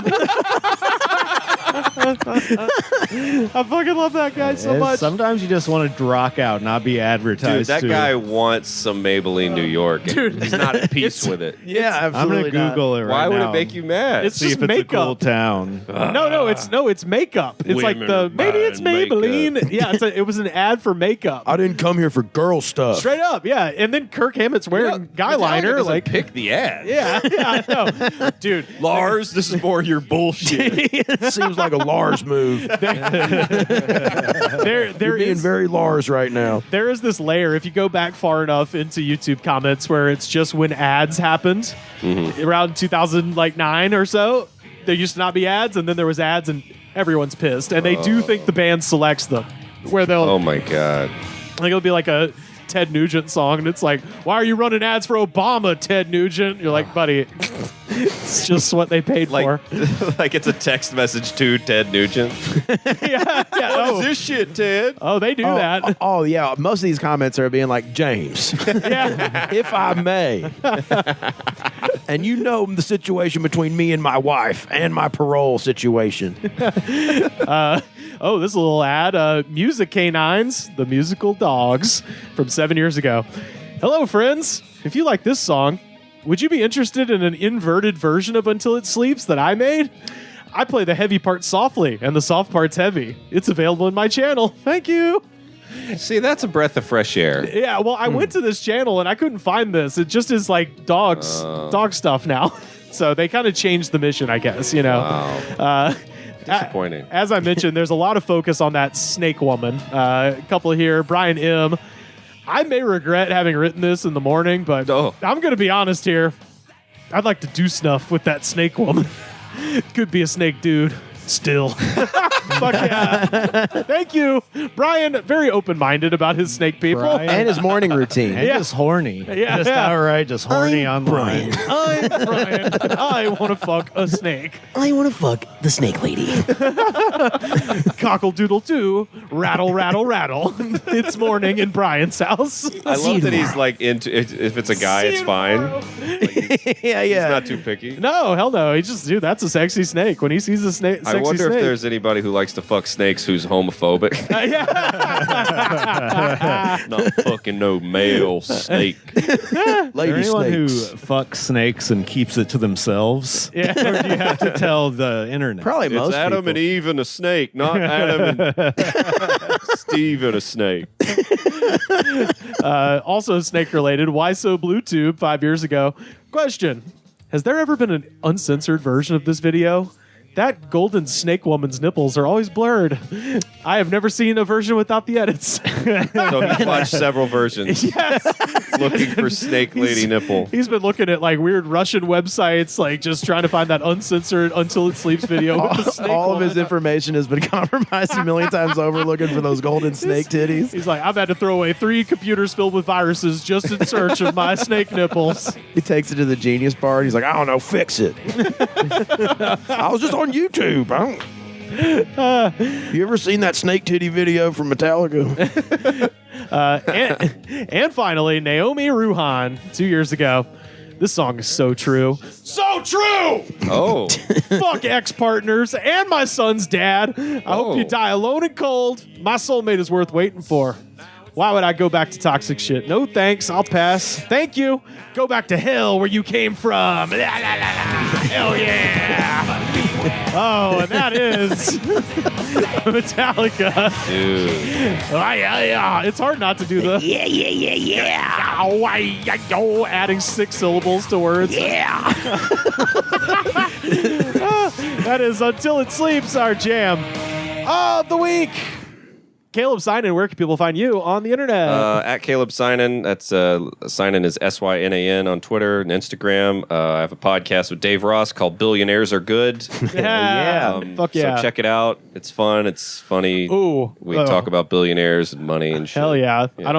I fucking love that guy so much. Sometimes you just want to rock out, not be advertised. Dude, that to. guy wants some Maybelline, New York. Dude. He's not at peace with it. Yeah, I'm gonna absolutely. Google it right Why now. would it make you mad? It's See just if it's a cool makeup. town. No, it's makeup. It's like Women maybe it's buying Maybelline. makeup. Yeah, it was an ad for makeup. I didn't come here for girl stuff. Straight up, yeah. And then Kirk Hammett's wearing guy liner, Metallica like doesn't pick the ad. yeah, I know, dude. Lars, this is more your bullshit. It seems like a Lars move. There You're being is very Lars right now. there is this layer. If you go back far enough into YouTube comments, where it's just when ads happened around 2009 or so. There used to not be ads, and then there was ads, and everyone's pissed. And they do think the band selects them, where they'll Oh my god. like it'll be like a Ted Nugent song, and it's like, why are you running ads for Obama, Ted Nugent? You're like, buddy, it's just what they paid Like, for. like it's a text message to Ted Nugent. Yeah. What is this shit, Ted? Oh, they do that. Oh, yeah. Most of these comments are being like, James, Yeah. if I may. And you know the situation between me and my wife and my parole situation. Oh, this little ad. Music Canines, the musical dogs from 7 years ago. Hello, friends. If you like this song, would you be interested in an inverted version of Until It Sleeps that I made? I play the heavy part softly and the soft parts heavy. It's available in my channel. Thank you. See, that's a breath of fresh air. Yeah, well, I went to this channel and I couldn't find this. It just is like dog stuff now. So they kind of changed the mission, I guess, you know. Wow. Disappointing. As I mentioned, there's a lot of focus on that snake woman. A couple here, Brian M. I may regret having written this in the morning, but Oh. I'm going to be honest here. I'd like to do stuff with that snake woman. Could be a snake dude. Still. Fuck yeah. Thank you. Brian, very open-minded about his snake people. Brian. And his morning routine. And Yeah. just horny. Yeah, Just yeah. outright just horny online. I'm Brian. I want to fuck a snake. I want to fuck the snake lady. Cockle-doodle-doo. Rattle, rattle, rattle. It's morning in Brian's house. I love that he's like into if it's a guy, it's fine. Yeah, He's yeah. not too picky. No, hell no. He just, dude, that's a sexy snake. When he sees a snake, I sexy wonder snake. if there's anybody who likes to fuck snakes who's homophobic. Not fucking no male snake. Is Lady there anyone who snakes. fucks snakes and keeps it to themselves? Yeah. Or do you have to tell the internet? Probably It's most Adam people. and Eve and a snake, not Adam and Steve and a snake. Also snake related. Why So Blue Tube 5 years ago. Question. Has there ever been an uncensored version of this video? That golden snake woman's nipples are always blurred. I have never seen a version without the edits. So he's watched several versions Yes. looking for snake lady nipple. He's been looking at like weird Russian websites, like just trying to find that uncensored Until It Sleeps video with the snake All of woman. his information has been compromised a million times over looking for those golden snake titties. He's like, I've had to throw away 3 computers filled with viruses just in search of my snake nipples. He takes it to the Genius Bar and he's like, I don't know, fix it. I was just on YouTube. You ever seen that snake titty video from Metallica? And finally, Naomi Ruhan 2 years ago. This song is so true. So true! Oh, Fuck ex-partners and my son's dad. I hope you die alone and cold. My soulmate is worth waiting for. Why would I go back to toxic shit? No thanks, I'll pass. Thank you. Go back to hell where you came from. La, la, la, la. Hell yeah. Oh, and that is Metallica. Dude. Yeah. It's hard not to do the adding 6 syllables to words. Yeah. That is Until It Sleeps, our jam of the week. Caleb Synan, where can people find you on the internet? At Caleb Synan. That's Synan is Synan on Twitter and Instagram. I have a podcast with Dave Ross called Billionaires Are Good. Fuck yeah. So check it out. It's fun. It's funny. Ooh, we talk about billionaires and money and shit. Hell yeah. Yeah. I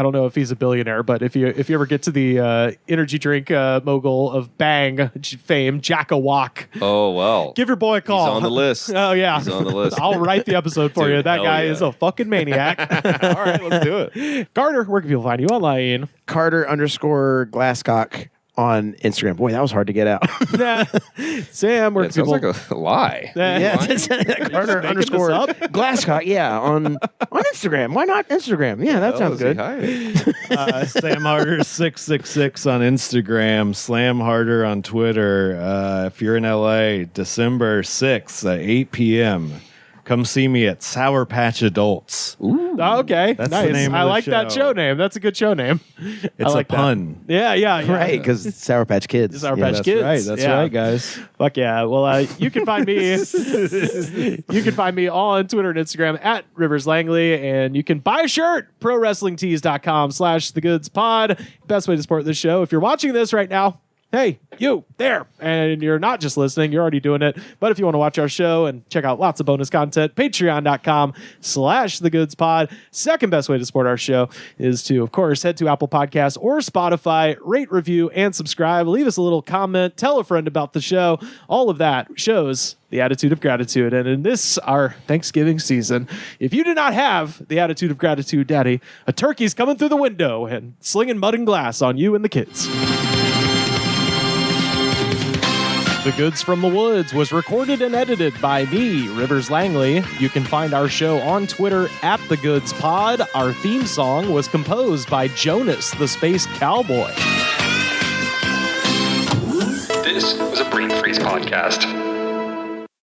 don't know if he's a billionaire, but if you ever get to the energy drink mogul of Bang fame, Jack Awak, Oh, well. give your boy a call. He's on the list. Oh yeah, He's on the list. I'll write the episode for Dude, you. That hell guy yeah. is a fucking maniac. All right, let's do it. Carter, where can people find you online? Carter_Glasscock on Instagram. Boy, that was hard to get out. Sam, where It can sounds people? like a lie. Yeah, Carter_Glasscock. Yeah, on Instagram. Why not Instagram? Yeah, that sounds good. Slam Harder 666 on Instagram, Slam Harder on Twitter. If you're in LA, December 6th at 8 p.m. Come see me at Sour Patch Adults. Oh, okay, That's nice. the name of I the like that show. show name. That's a good show name. It's like a pun. Yeah. Right, because Sour Patch Kids. Sour Yeah, Patch That's Kids. right. That's Yeah. right, guys. Fuck yeah. Well, you can find me. You can find me on Twitter and Instagram at Rivers Langley, and you can buy a shirt, prowrestlingtees.com/thegoodspod. Best way to support this show. If you're watching this right now, hey, you there, and you're not just listening, you're already doing it. But if you want to watch our show and check out lots of bonus content, patreon.com/thegoodspod. Second best way to support our show is to, of course, head to Apple Podcasts or Spotify, rate, review, and subscribe. Leave us a little comment, tell a friend about the show. All of that shows the attitude of gratitude. And in this, our Thanksgiving season, if you do not have the attitude of gratitude, Daddy, a turkey's coming through the window and slinging mud and glass on you and the kids. The Goods from the Woods was recorded and edited by me, Rivers Langley. You can find our show on Twitter at The Goods Pod. Our theme song was composed by Jonas, the Space Cowboy. This was a Brain Freeze podcast.